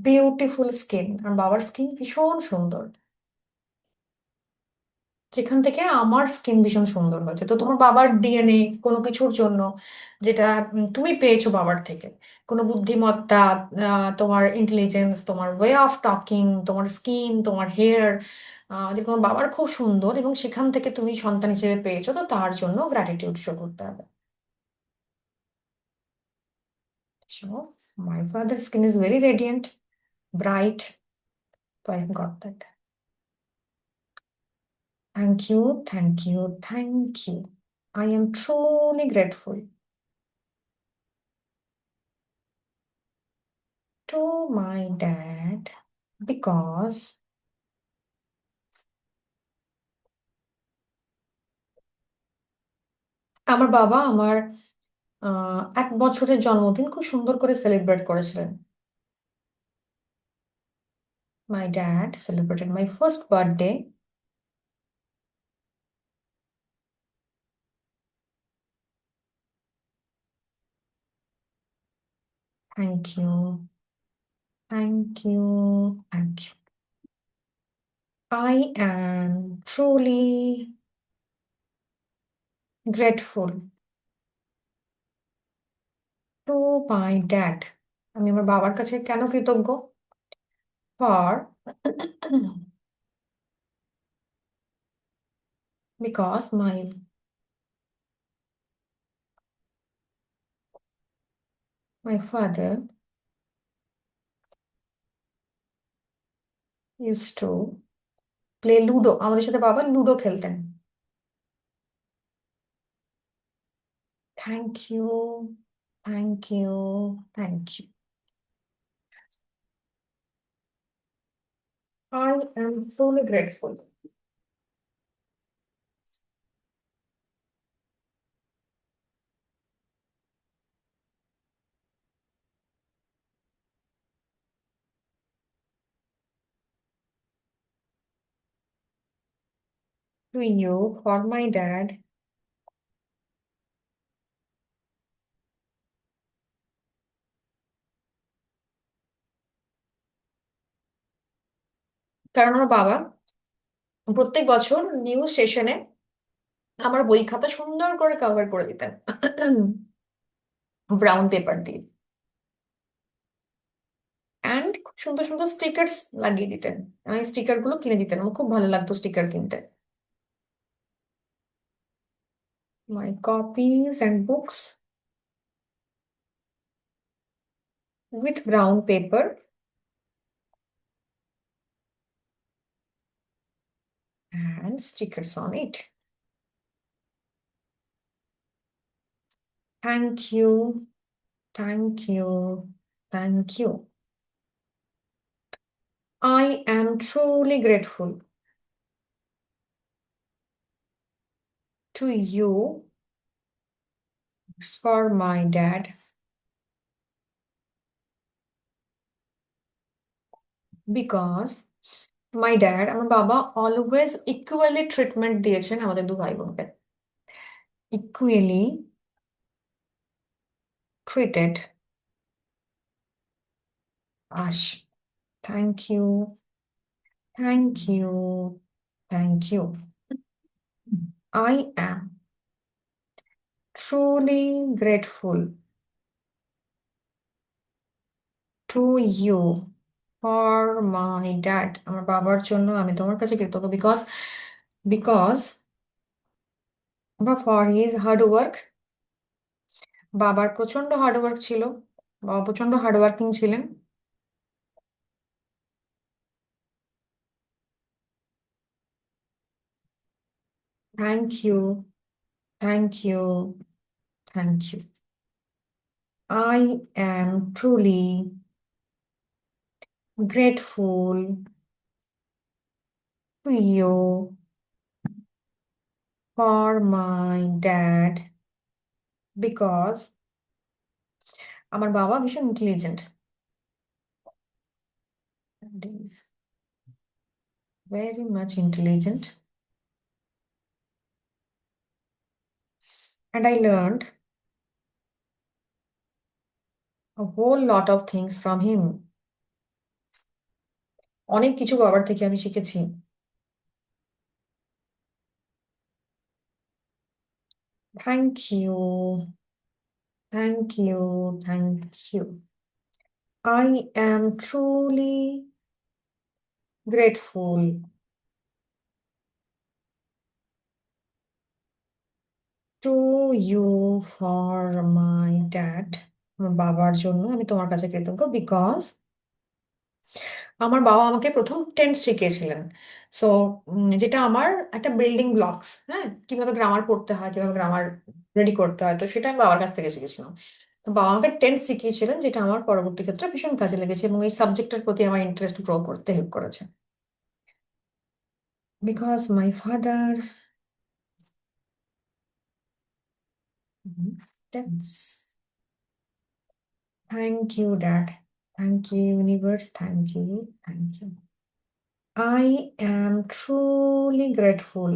beautiful skin, আর বাবার স্কিন ভীষণ সুন্দর, যেখান থেকে আমার স্কিন ভীষণ সুন্দর হয়েছে। তো তোমার বাবার ডিএনএ কোনো কিছুর জন্য, যেটা তুমি পেয়েছো বাবার থেকে, কোনো বুদ্ধিমত্তা, তোমার ইন্টেলিজেন্স, তোমার ওয়ে অফ টকিং, তোমার স্কিন, তোমার হেয়ার, যে তোমার বাবার খুব সুন্দর, এবং সেখান থেকে তুমি সন্তান হিসেবে পেয়েছো, তো তার জন্য গ্র্যাটিটিউড শো করতে হবে। So my father's skin is very radiant, bright, so I have got that. Thank you, thank you, thank you. I am truly grateful to my dad, because আমার বাবা আমার 1 বছরের জন্মদিন খুব সুন্দর করে সেলিব্রেট করেছিলেন। My dad celebrated my first birthday Thank you. Thank you. Thank you. I am truly grateful to my dad. আমি আমার বাবার কাছে কেন কৃতজ্ঞ? For because my father used to play Ludo. আমাদের সাথে বাবা লুডো খেলতেন। Thank you. Thank you. Thank you. I am truly grateful to you for my dad. কারণ আমার বাবা প্রত্যেক বছর নিউজ সেশনে আমার বই খাতা সুন্দর করে কভার করে দিতেন ব্রাউন পেপার দিয়ে অ্যান্ড খুব সুন্দর সুন্দর স্টিকার্স লাগিয়ে দিতেন। আমি স্টিকার গুলো কিনে দিতেন, আমার খুব ভালো লাগতো স্টিকার কিনতে। My copies and books with brown paper and stickers on it. Thank you, thank you, thank you. I am truly grateful to you for my dad because my dad, আমার বাবা অলওয়েজ ইকুয়ালি ট্রিটমেন্ট দিয়েছেন আমাদের দু ভাই বোনকে। Equally treated us. Thank you, thank you, thank you. I am truly grateful to you for my dad. আমার বাবার জন্য আমি তোমার কাছে কৃতজ্ঞ বিকজ বা ফর হিজ হার্ড ওয়ার্ক। বাবার প্রচন্ড হার্ড ওয়ার্ক ছিল, বাবা প্রচন্ড হার্ড ওয়ার্কিং ছিলেন। Thank you, thank you, thank you. I am truly grateful to you for my dad because আমার বাবা ভীষণ intelligent, very much intelligent, and I learned a whole lot of things from him. অনেক কিছু বাবার থেকে আমি শিখেছি। Thank you, thank you, thank you. I am truly grateful to you for my dad. আমার বাবার জন্য আমি তোমার কাছে কৃতজ্ঞ বিকজ আমার বাবা আমাকে প্রথম টেন্স শিখিয়েছিলেন। সো যেটা আমার একটা বিল্ডিং ব্লকস, হ্যাঁ, কিভাবে গ্রামার পড়তে হয়, কিভাবে গ্রামার রেডি করতে হয়, তো সেটা আমি বাবার কাছ থেকে শিখেছিলাম। তো বাবা আমাকে টেন্স শিখিয়েছিলেন, যেটা আমার পরবর্তী ক্ষেত্রে ভীষণ কাজে লেগেছে এবং এই সাবজেক্টের প্রতি আমার ইন্টারেস্ট গ্রো করতে হেল্প করেছে। Because my father tense. Thank you dad, thank you universe, thank you, thank you. I am truly grateful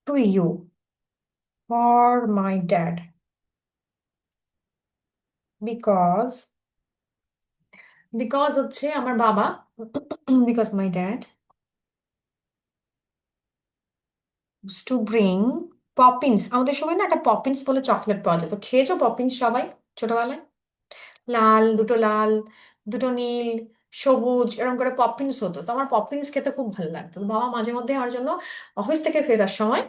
to you for my dad because হচ্ছে আমার বাবা because my dad to bring Poppins. আমাদের সময় না একটা Poppins বলে chocolate পাওয়া যেত, খেয়েছো পপিন্স সবাই ছোটবেলায়? লাল, দুটো লাল, দুটো নীল, সবুজ, এরকম করে পপিন্স হতো। তো আমার পপিন্স খেতে খুব ভালো লাগতো। তো বাবা মাঝে মধ্যে আমার জন্য অফিস থেকে ফেরার সময়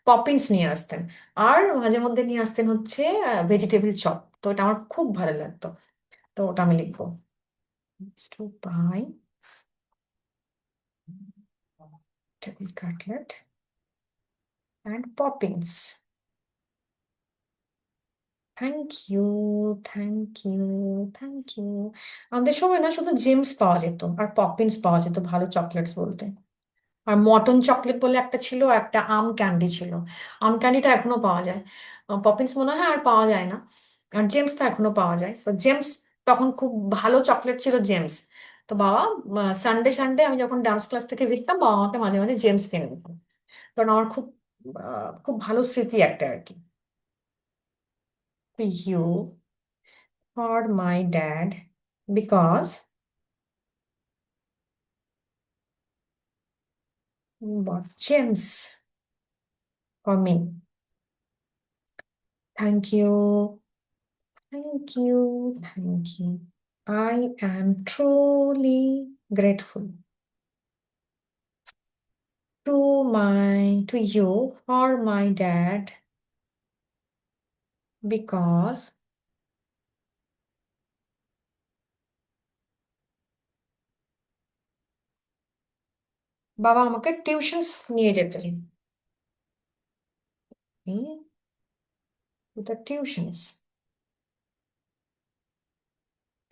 পপিন্স নিয়ে আসতেন। আর মাঝে মধ্যে নিয়ে আসতেন হচ্ছে ভেজিটেবল চপ। তো এটা আমার খুব ভালো লাগতো। তো ওটা আমি লিখবো, to buy vegetable cutlet and poppins. Thank you, thank you, thank you. আমাদের সময় না শুধু জেমস পাওয়া যেত আর পপিন্স পাওয়া যেত ভালো চকলেটস বলতে। আর মটন চকলেট বলে একটা ছিল, একটা আম ক্যান্ডি ছিল। আম ক্যান্ডিটা এখনো পাওয়া যায়, পপিন্স মনে হয় আর পাওয়া যায় না। আর জেমস তো এখনো পাওয়া যায়। তো জেমস তখন খুব ভালো চকলেট ছিল, জেমস। তো বাবা সানডে সানডে আমি যখন ডান্স ক্লাস থেকে ফিরতাম, বাবা আমাকে মাঝে মাঝে জেমস কিনে দিত। কারণ আমার খুব খুব ভালো স্মৃতি একটা আর কি। You for my dad because he bought gems for me. Thank you, thank you, thank you. I am truly grateful to you for my dad because বাবা আমাকে টিউশনস নিয়ে যেতেন, to the tuitions.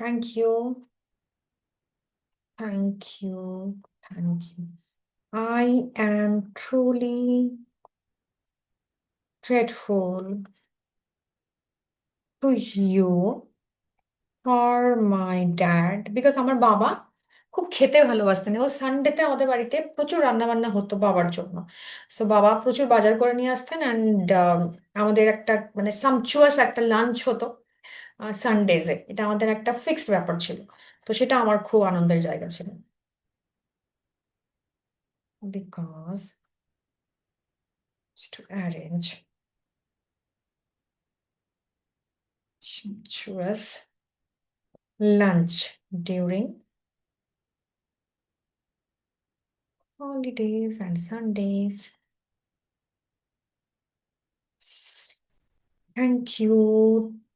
Thank you, thank you, thank you. I am truly grateful to you for my dad because আমার বাবা খুব খেতে ভালোবাসতেন এবং সানডেতে আমাদের বাড়িতে প্রচুর রান্না বান্না হতো বাবার জন্য। সো বাবা প্রচুর বাজার করে নিয়ে আসতেন অ্যান্ড আমাদের একটা মানে সামচুয়াস একটা লাঞ্চ হতো সানডেজে। এটা আমাদের একটা ফিক্সড ব্যাপার ছিল। তো সেটা আমার খুব আনন্দের জায়গা ছিল। Because to arrange sumptuous lunch during holidays and Sundays. Thank you,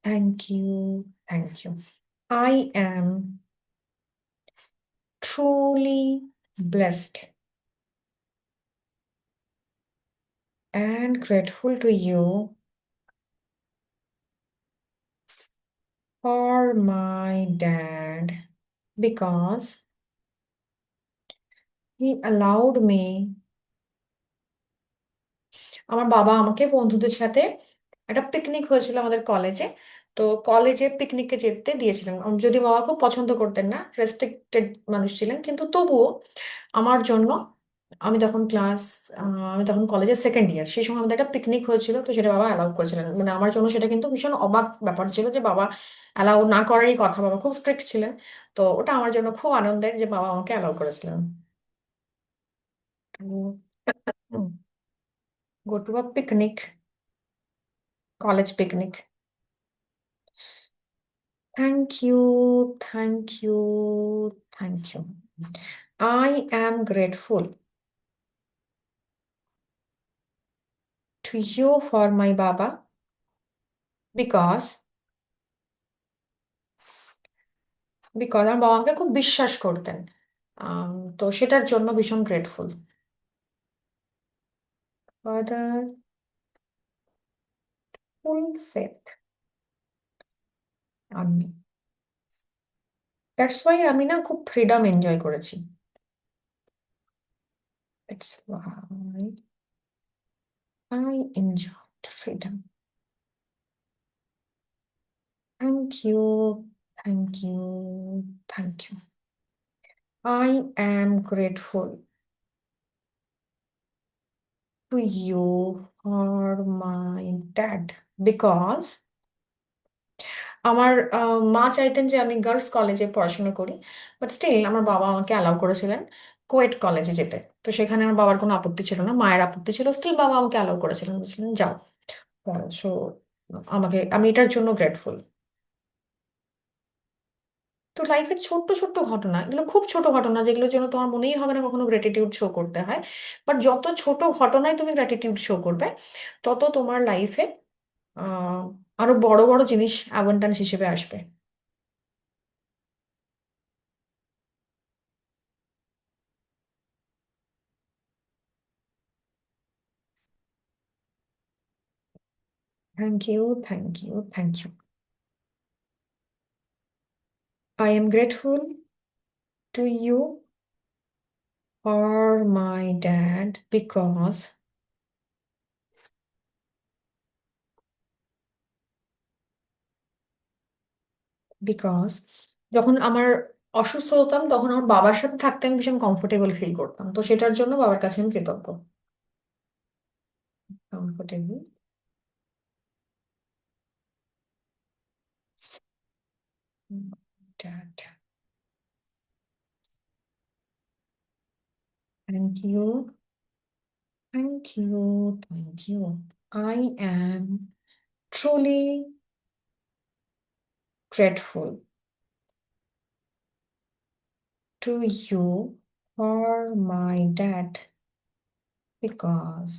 thank you, thank you. I am truly blessed and grateful to you for my dad because he allowed me. আমার বাবা আমাকে বন্ধুদের সাথে একটা পিকনিক হয়েছিল আমাদের কলেজে। তো কলেজে পিকনিকে যেতে দিয়েছিলেন, যদি বাবা খুব পছন্দ করতেন না, রেস্ট্রিক্টেড মানুষ ছিলেন, কিন্তু তবুও আমার জন্য আমি তখন কলেজের সেকেন্ড ইয়ার, সেই সময় আমাদের একটা পিকনিক হয়েছিল। তো সেটা বাবা অ্যালাউ করেছিলেন, মানে আমার জন্য সেটা কিন্তু ভীষণ অবাক ব্যাপার ছিল যে বাবা অ্যালাউ না করারই কথা, বাবা খুব স্ট্রিক্ট ছিলেন। তো ওটা আমার জন্য খুব আনন্দের যে বাবা আমাকে অ্যালাউ করেছিলেন go to a picnic, college picnic. Thank you, thank you, thank you. I am grateful to you for my Baba because আমার বাবা আমাকে খুব বিশ্বাস করতেন। তো সেটার জন্য ভীষণ grateful. For the full faith on me. That's why আমি না খুব ফ্রিডম এনজয় করেছি। That's why I enjoyed freedom. Thank you, thank you, thank you. I am grateful to you for my dad because আমার মা চাইতেন যে আমি girls কলেজে পড়াশোনা করি, বাট স্টিল আমার বাবা আমাকে অ্যালাউ করেছিলেন কোয়েট কলেজে যেতে। তো সেখানে আমার বাবার কোনো আপত্তি ছিল না, মায়ের আপত্তি ছিল, স্টিল বাবা আমাকে অ্যালাউ করেছিলেন, বলছিলেন যাও। সো আমি এটার জন্য গ্রেটফুল। তো লাইফের ছোট্ট ছোট্ট ঘটনা, এগুলো খুব ছোট ঘটনা যেগুলোর জন্য তোমার মনেই হবে না কখনো গ্র্যাটিটিউড শো করতে হয়, বাট যত ছোট ঘটনায় তুমি গ্র্যাটিটিউড শো করবে, তত তোমার লাইফে আহ আরো বড় বড় জিনিস অ্যাবান্ডেন্স হিসেবে আসবে। Thank you, thank you, thank you. I am grateful to you or my dad because যখন আমার অসুস্থ হতাম তখন আমার বাবার সাথে থাকতে আমি ভীষণ কমফোর্টেবল ফিল করতাম, তো সেটার জন্য বাবার কাছে আমি কৃতজ্ঞ। Comfortable. Dad. Thank you, thank you, thank you. I am truly grateful to you for my dad because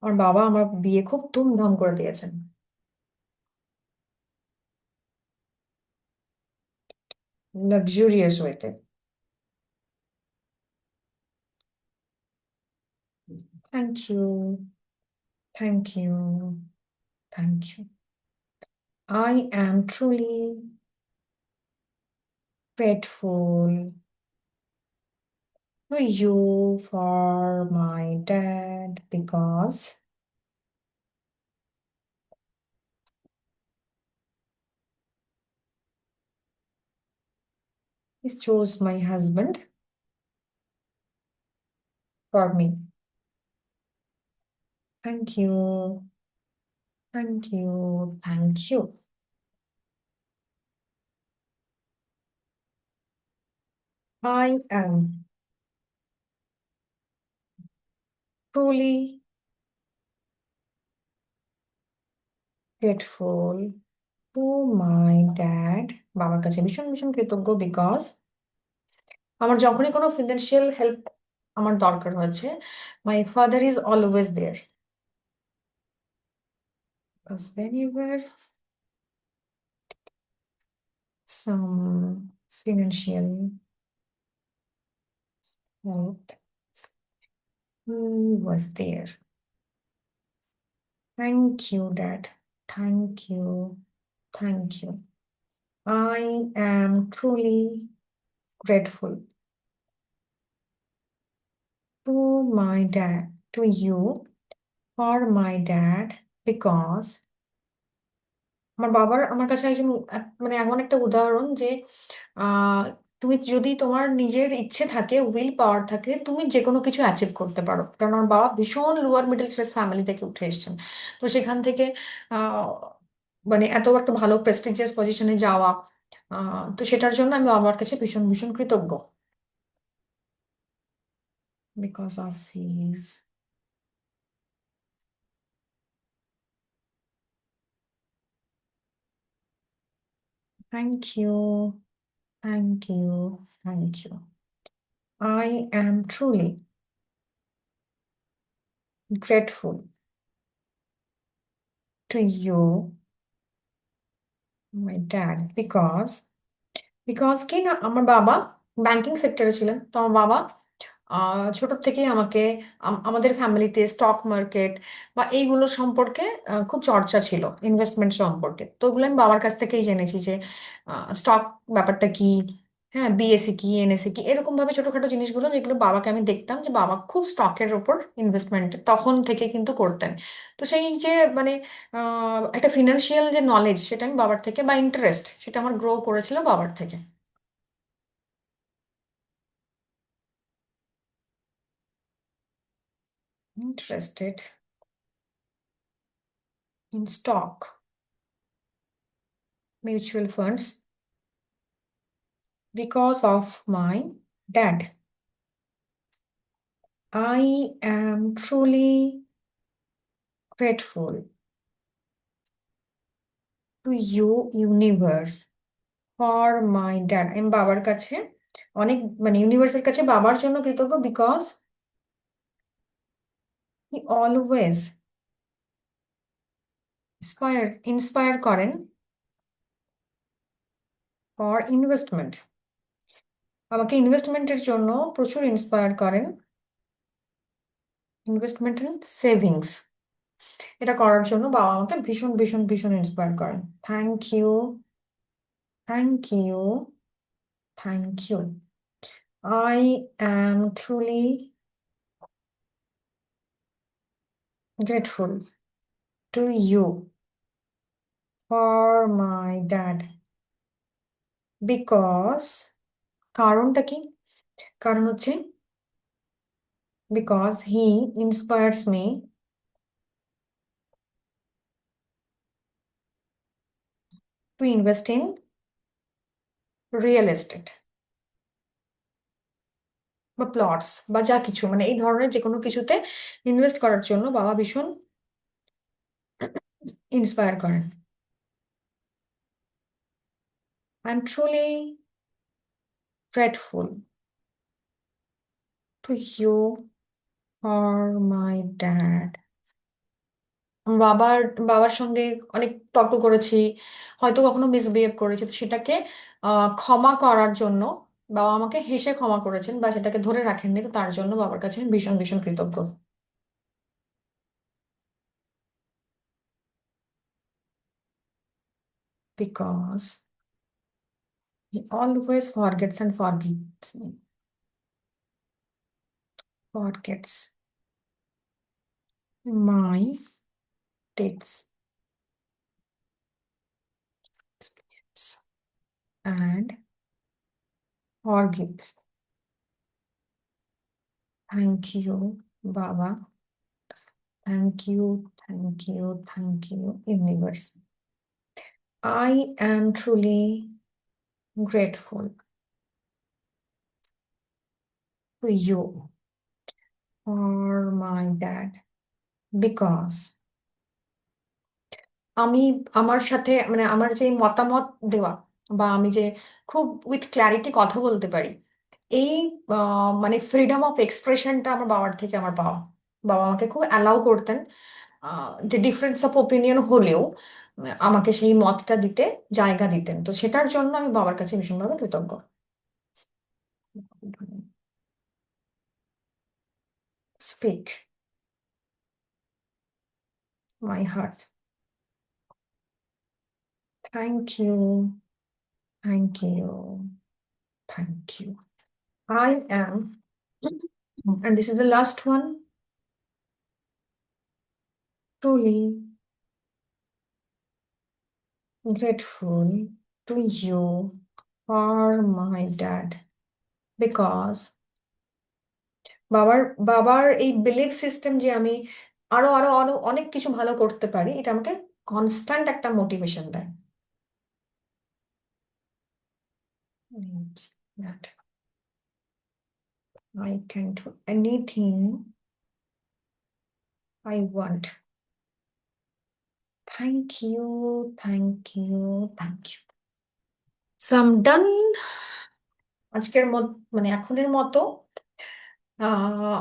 আমার বাবা আমার বিয়ে খুব ধুমধাম করে দিয়েছেন। লাক্সুরিয়াস ওয়েতে। Thank you, thank you, thank you. I am truly grateful to you for my dad because he chose my husband for me. Thank you, thank you, thank you. I am truly grateful to my dad, বাবার কাছে ভীষণ ভীষণ কৃতজ্ঞ because আমার যখনই কোনো financial help আমার দরকার হয়েছে, my father is always there. Because whenever some financial help, he was there. Thank you, Dad. Thank you. Thank you. I am truly grateful to my dad, to you, for my dad, because আমার বাবার আমার কাছে একজন মানে এমন একটা উদাহরণ যে আহ তুমি যদি তোমার নিজের ইচ্ছে থাকে, উইল পাওয়ার থাকে, তুমি যে কোনো কিছু অ্যাচিভ করতে পারো। কারণ আমার বাবা ভীষণ লোয়ার মিডল ক্লাস ফ্যামিলি থেকে উঠে এসেছেন, তো সেখান থেকে আহ মানে এত একটা ভালো প্রেস্টিজিয়াস পজিশনে যাওয়া, তো সেটার জন্য আমি বাবার কাছে ভীষণ ভীষণ কৃতজ্ঞ। Because of his. Thank you, thank you, thank you. I am truly grateful to you, my dad, because কি না, আমার বাবা ব্যাংকিং সেক্টরে ছিলেন, তো আমার বাবা ছোট থেকেই আমাকে আমাদের ফ্যামিলিতে স্টক মার্কেট বা এইগুলো সম্পর্কে খুব চর্চা ছিল, ইনভেস্টমেন্ট সম্পর্কে। তো ওগুলো আমি বাবার কাছ থেকেই জেনেছি যে স্টক ব্যাপারটা কি, হ্যাঁ বিএসসি কি, এনএসসি কি, এরকম ভাবে ছোটখাটো জিনিসগুলো যেগুলো বাবাকে আমি দেখতাম যে বাবা খুব স্টকের ওপর ইনভেস্টমেন্ট তখন থেকে কিন্তু করতেন। তো সেই যে মানে একটা ফিনান্সিয়াল যে নলেজ, সেটা আমি বাবার থেকে, বা ইন্টারেস্ট, সেটা আমার গ্রো করেছিল বাবার থেকে। interested in stock mutual funds because of my dad. I am truly grateful to you, universe, for my dad. আমি বাবার কাছে অনেক মানে ইউনিভার্সের কাছে বাবার জন্য কৃতজ্ঞ বিকজ হি অলওয়েজ ইন্সপায়ার করেন ফর ইনভেস্টমেন্ট। আমাকে ইনভেস্টমেন্টের জন্য প্রচুর ইন্সপায়ার করেন। ইনভেস্টমেন্ট এন্ড সেভিংস এটা করার জন্য বাবা আমাকে ভীষণ ভীষণ ভীষণ ইন্সপায়ার করেন। Thank you, thank you, thank you. I am truly grateful to you for my dad because কারণটা কি? কারণ হচ্ছে because he inspires me to invest in real estate বা প্লটস বা যা কিছু মানে এই ধরনের যে কোনো কিছুতে ইনভেস্ট করার জন্য বাবা ভীষণ ইন্সপায়ার করেন। I am truly grateful to you for my dad. বাবার বাবার সঙ্গে অনেক তর্ক করেছি, হয়তো কখনো মিসবিহেভ করেছি, তো সেটাকে ক্ষমা করার জন্য বাবা আমাকে হেসে ক্ষমা করেছেন বা সেটাকে ধরে রাখেননি, তো তার জন্য বাবার কাছে আমি ভীষণ ভীষণ কৃতজ্ঞ। Because he always forgets and forgives me. Forgets my dates and forgives. Thank you, Baba. Thank you, thank you, thank you, universe. I am truly grateful to you for my dad because আমি আমার সাথে মানে আমার যে মতামত দেওয়া বা আমি যে খুব উইথ ক্ল্যারিটি কথা বলতে পারি, এই মানে ফ্রিডম অফ এক্সপ্রেশনটা আমার বাবার থেকে আমার পাওয়া। বাবা আমাকে খুব অ্যালাউ করতেন, যে ডিফারেন্স অফ ওপিনিয়ন হলেও আমাকে সেই মতটা দিতে জায়গা দিতেন, তো সেটার জন্য আমি বাবার কাছে ভীষণভাবে কৃতজ্ঞ। Speak my heart. Thank you, thank you, thank you. I am, and this is the last one, truly grateful to you for my dad because বাবার বাবার এই বিলিভ সিস্টেম যে আমি আরো আরো আরো অনেক কিছু ভালো করতে পারি, এটা আমাকে কনস্ট্যান্ট একটা মোটিভেশন দেয়। Believes that I can do anything I want. Thank you, thank you, thank you. So I'm done আজকের মানে এখনের মতো।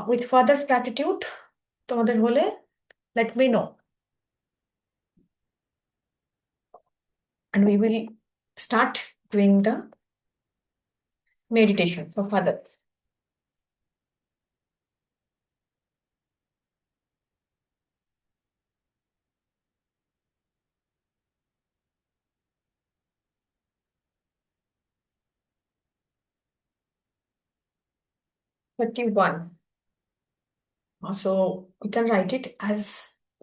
With father's gratitude তোমাদের হলে let me know and we will start doing the meditation for father. Thirty-one. So we can write it as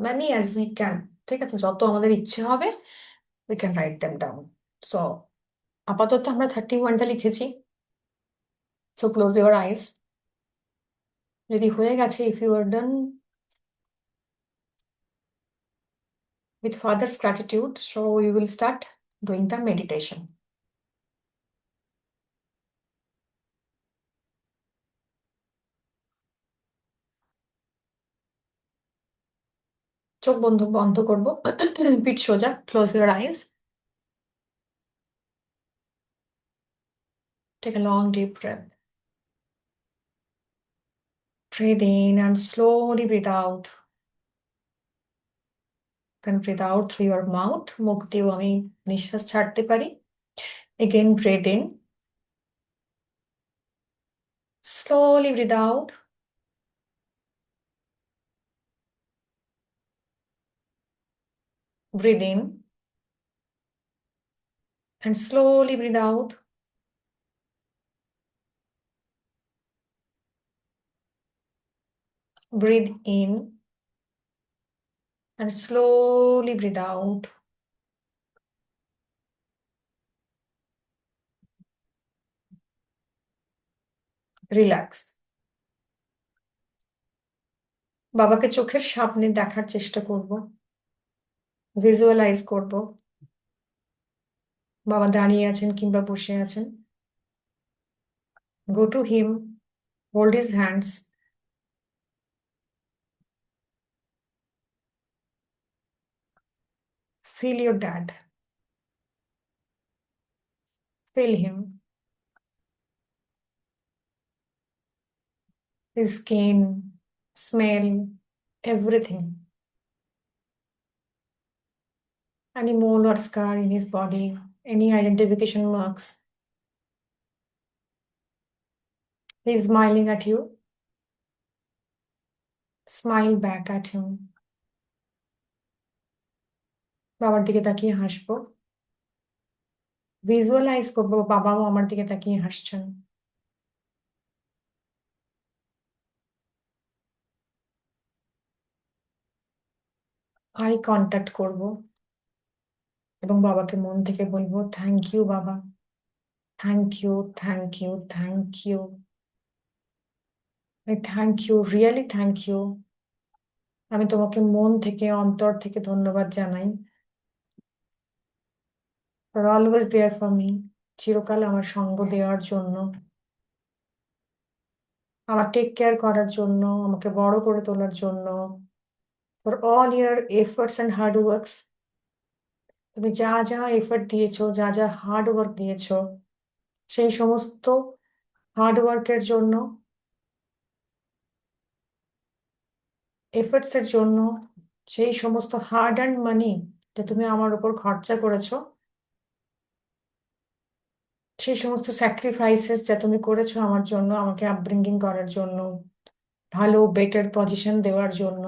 many as we can. ঠিক আছে, যত আমাদের ইচ্ছে হবে we can write them down. So আপাতত আমরা 31টা লিখেছি। So close your eyes. যদি হয়ে গেছে, if you are done with Father's gratitude. So we will start doing the meditation. চোখ বন্ধ করব, পিঠ সোজা, close your eyes. Take a long deep breath. Breathe in and slowly breathe out. You can breathe out through your mouth. মুখ দিয়েও আমি নিঃশ্বাস ছাড়তে পারি. Again, breathe in. Slowly breathe out. Breathe in. And slowly breathe out. Breathe in. And slowly breathe out. Relax. বাবাকে চোখের সামনে দেখার চেষ্টা করব, ভিজুয়ালাইজ করব বাবা দাঁড়িয়ে আছেন কিংবা বসে আছেন. Go to him, hold his hands. Feel your dad. Feel him. His skin, smell, everything. Any mole or scar in his body, any identification marks. He is smiling at you. Smile back at him. বাবার দিকে তাকিয়ে হাসবো. Visualise করবো বাবাও আমার দিকে তাকিয়ে হাসছেন. আই কন্ট্যাক্ট করব এবং বাবাকে মন থেকে বলবো, থ্যাংক ইউ বাবা, thank you, thank you, thank you. Thank you, really thank you. আমি তোমাকে মন থেকে, অন্তর থেকে ধন্যবাদ জানাই. For always there for me. চিরকাল আমার সঙ্গ দেওয়ার জন্য, আমার টেক কেয়ার করার জন্য, আমাকে বড় করে তোলার জন্য. For all year efforts and hard works. তুমি যা যা এফর্ট দিয়েছো, যা যা হার্ড ওয়ার্ক দিয়েছো, সেই সমস্ত হার্ড ওয়ার্কের জন্য, এফর্টস এর জন্য, সেই সমস্ত হার্ড অ্যান্ড মানি যে তুমি আমার উপর খরচা করেছো, সেই সমস্ত স্যাক্রিফাইসেস যা তুমি করেছো আমার জন্য, আমাকে আপব্রিঙ্গিং করার জন্য, ভালো বেটার পজিশন দেওয়ার জন্য,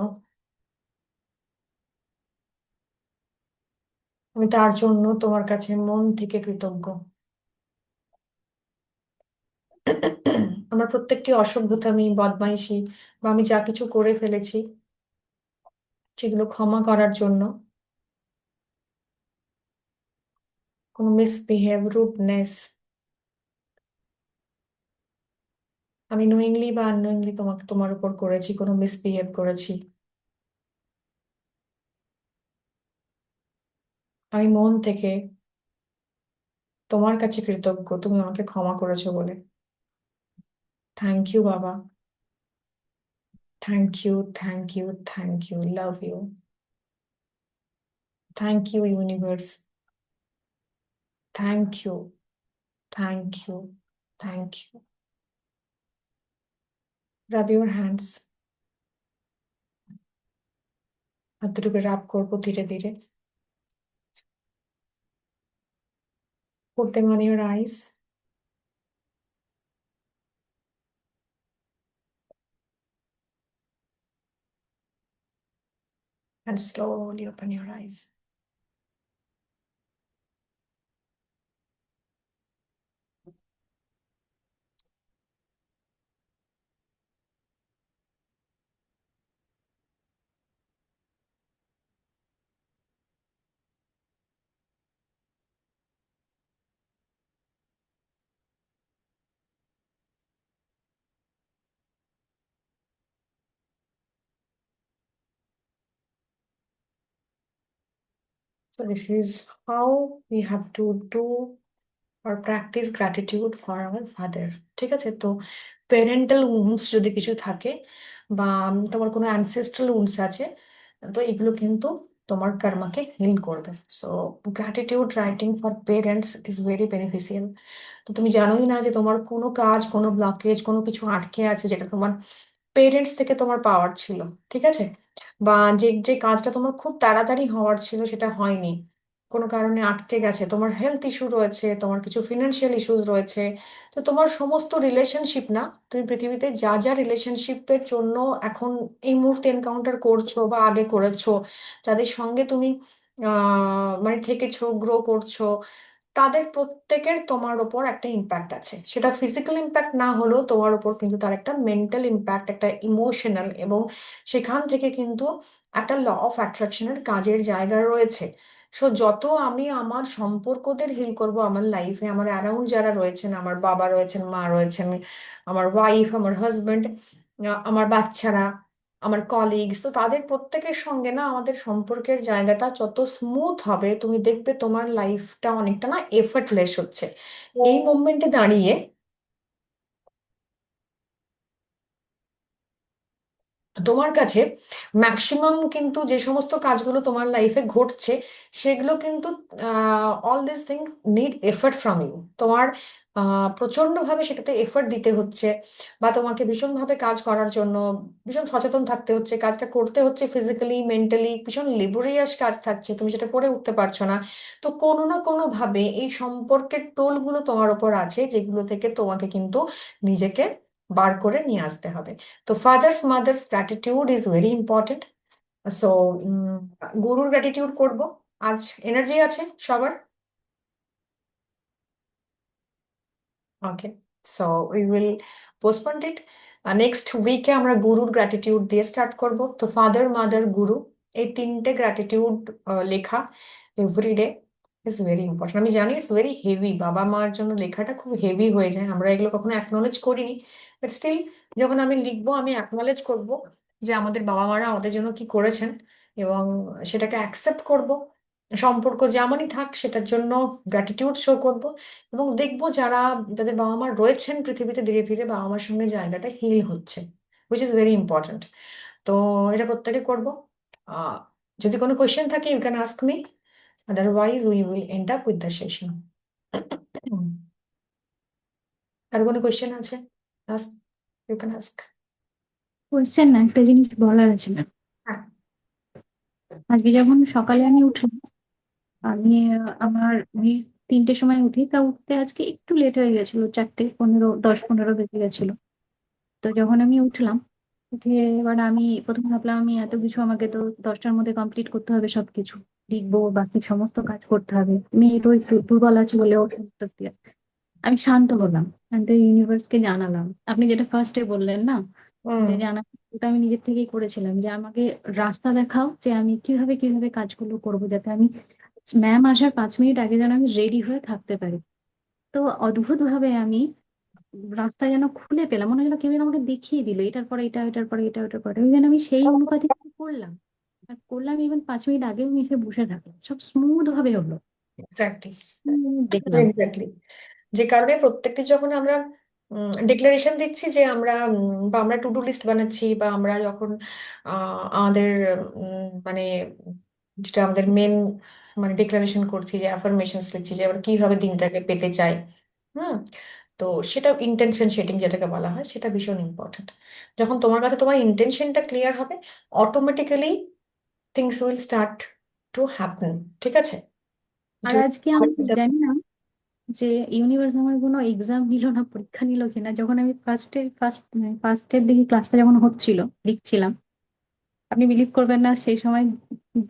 আমি তার জন্য তোমার কাছে মন থেকে কৃতজ্ঞ. আমার প্রত্যেকটি অসভ্যতামি, বদমাইশি বা আমি যা কিছু করে ফেলেছি সেগুলো ক্ষমা করার জন্য, কোনো মিসবিহেভ, রুডনেস, আমি নোয়িংলি বা আননোয়িংলি তোমার উপর করেছি, কোনো মিসবিহেভ করেছি, আমি মন থেকে তোমার কাছে কৃতজ্ঞ তুমি আমাকে ক্ষমা করেছো বলে. থ্যাংক ইউ বাবা. Thank you, thank you, thank you, love you. Thank you universe. Thank you, thank you, thank you. Rub your hands. হাত দুটোকে রাব করবো ধীরে ধীরে. Put them on your eyes. And slowly open your eyes. So this is how we have to do or practice gratitude for our father. ঠিক আছে? তো parental wounds যদি কিছু থাকে বা তোমার কোনো অ্যানসেস্ট্রাল উন্ডস আছে, তো এগুলো কিন্তু তোমার কর্মাকে হিল করবে। So gratitude writing for parents is very beneficial. তো তুমি জানোই না যে তোমার কোনো কাজ, কোনো ব্লকেজ, কোনো কিছু আটকে আছে যেটা তোমার পেরেন্টস থেকে তোমার পাওয়ার ছিল, ঠিক আছে? বা যে যে কাজটা তোমার খুব তাড়াতাড়ি হওয়ার ছিল সেটা হয়নি, কোনো কারণে আটকে গেছে, তোমার হেলথ ইস্যু রয়েছে, তোমার কিছু ফিনান্সিয়াল ইস্যুস রয়েছে। তো তোমার সমস্ত রিলেশনশিপ না, তুমি পৃথিবীতে যা যা রিলেশনশিপের জন্য এখন এই মুহূর্তে এনকাউন্টার করছো বা আগে করেছো, যাদের সঙ্গে তুমি মানে থেকেছো, গ্রো করছো, তাদের প্রত্যেকের তোমার ওপর একটা ইম্প্যাক্ট আছে। সেটা ফিজিক্যাল ইম্প্যাক্ট না হলেও তোমার ওপর কিন্তু তার একটা মেন্টাল ইম্প্যাক্ট, একটা ইমোশনাল, এবং সেখান থেকে কিন্তু একটা ল অফ অ্যাট্রাকশনের কাজের জায়গা রয়েছে। সো যত আমি আমার সম্পর্কদের হিল করব আমার লাইফে, আমার অ্যারাউন্ড যারা রয়েছেন, আমার বাবা রয়েছেন, মা রয়েছেন, আমার ওয়াইফ, আমার হাজবেন্ড, আমার বাচ্চারা, আমার কলিগস, তো তাদের প্রত্যেকের সঙ্গে না আমাদের সম্পর্কের জায়গাটা যত স্মুথ হবে, তুমি দেখবে তোমার লাইফটা অনেকটা না এফর্টলেস হচ্ছে। এই মোমেন্টে দাঁড়িয়ে তোমার কাছে ম্যাক্সিমাম কিন্তু যে সমস্ত কাজগুলো তোমার লাইফে ঘটছে, সেগুলো কিন্তু all this thing need effort from you. তোমার প্রচন্ডভাবে সেটাতে এফর্ট দিতে হচ্ছে, বা তোমাকে ভীষণভাবে কাজ করার জন্য ভীষণ সচেতন থাকতে হচ্ছে, কাজটা করতে হচ্ছে ফিজিক্যালি, মেন্টালি, ভীষণ লেবোরিয়াস কাজ থাকছে, তুমি সেটা করে উঠতে পারছো না। তো কোনো না কোনো ভাবে এই সম্পর্কের টোলগুলো তোমার ওপর আছে, যেগুলো থেকে তোমাকে কিন্তু নিজেকে বার করে নিয়ে আসতে হবে। তো fathers mothers gratitude is very important. So গুরুর গ্র্যাটিটিউড করব। আজ এনার্জি আছে সবার? Okay, so we will postponed it. Next উইকে আমরা গুরুর গ্র্যাটিটিউড দিয়ে স্টার্ট করব। তো ফাদার, মাদার, গুরু, এই তিনটে গ্র্যাটিটিউড লেখা এভরিডে ইজ ভেরি ইম্পর্টেন্ট। আমি জানি ইটস ভেরি হেভি, বাবা মার জন্য লেখাটা খুব হেভি হয়ে যায়, আমরা এগুলো কখনো অ্যাকনলেজ করিনি। বাট স্টিল যখন আমি লিখবো আমি অ্যাকনলেজ করব যে আমাদের বাবা মারা আমাদের জন্য কি করেছেন, এবং সেটাকে অ্যাকসেপ্ট করব। সম্পর্ক যেমনই থাক সেটার জন্য গ্র্যাটিটিউড শো করব, এবং দেখবো যাদের বাবা মা রয়েছেন পৃথিবীতে, ধীরে ধীরে বাবা মার সঙ্গে জায়গাটা হিল হচ্ছে, উইচ ইজ ভেরি ইম্পর্ট্যান্ট। তো এটা প্রত্যেকে করবো। আহ যদি কোনো কোয়েশ্চেন থাকে you can ask me, otherwise we will end up with the session. আর কোনো কোয়েশ্চেন আছে? Ask, you can ask. Question না, একটা জিনিস বলার আছে ম্যাম। হ্যাঁ। আজকে যখন সকালে আমি উঠলাম, আমি আমি 3টের সময় উঠি, তা উঠতে আজকে একটু লেট হয়ে গেছিল, 4:15, 10-15 বেজে গেছিল। তো যখন আমি উঠলাম, উঠে এবার আমি প্রথমে ভাবলাম আমি এত কিছু, আমাকে তো 10টার মধ্যে কমপ্লিট করতে হবে, সবকিছু লিখবো, বাকি সমস্ত কাজ করতে হবে। মেয়েটা একটু দুর্বল আছে বলে ওর সমস্ত দিয়ে আমি শান্ত হলাম, শান্ত ইউনিভার্সকে জানালাম। আপনি যেটা ফার্স্টে বললেন না, হুম। যে জানা, ওটা আমি নিজের থেকেই করেছিলাম, যে আমাকে রাস্তা দেখাও, যে আমি কিভাবে কিভাবে কাজগুলো করবো, যাতে আমি ম্যাম আসার 5 মিনিট আগে যেন আমি রেডি হয়ে থাকতে পারি। তো অদ্ভুত ভাবে আমি রাস্তা যেন খুলে পেলাম, মনে হলো কেউ যেন আমাকে দেখিয়ে দিল, এটার পরে এটা, এটার পরে এটা, ওটার পরে যেন আমি সেই অনুপাতে করলাম। আর করলাম, ইভেন 5 মিনিট আগেও আমি এসে বসে থাকলাম, সব স্মুথ ভাবে হলো। এক্স্যাক্টলি, দেখলাম। এক্স্যাক্টলি। যে কারণে প্রত্যেকটি যখন আমরা ডিক্লারেশন দিচ্ছি যে আমরা বা আমরা টু ডু লিস্ট বানাচ্ছি, বা আমরা যখন আমাদের মানে যেটা আমাদের মেন মানে ডিক্লারেশন করছি, যে অ্যাফার্মেশনস লিখছি যে আমরা কিভাবে দিনটাকে পেতে চাই। হুম। তো সেটা ইন্টেনশন সেটিং যেটাকে বলা হয়, সেটা ভীষণ ইম্পর্ট্যান্ট। যখন তোমার কাছে তোমার ইন্টেনশনটা ক্লিয়ার হবে, automatically things will start to happen. ঠিক আছে? আর আজকে আমি জানি না যে ইউনিভার্স আমার কোনো এক্সাম নিল না, পরীক্ষা নিল কিনা, যখন আমি ফার্স্টের দিকে ক্লাসটা যখন হচ্ছিল, লিখছিলাম, আপনি বিলিভ করবেন না, সেই সময়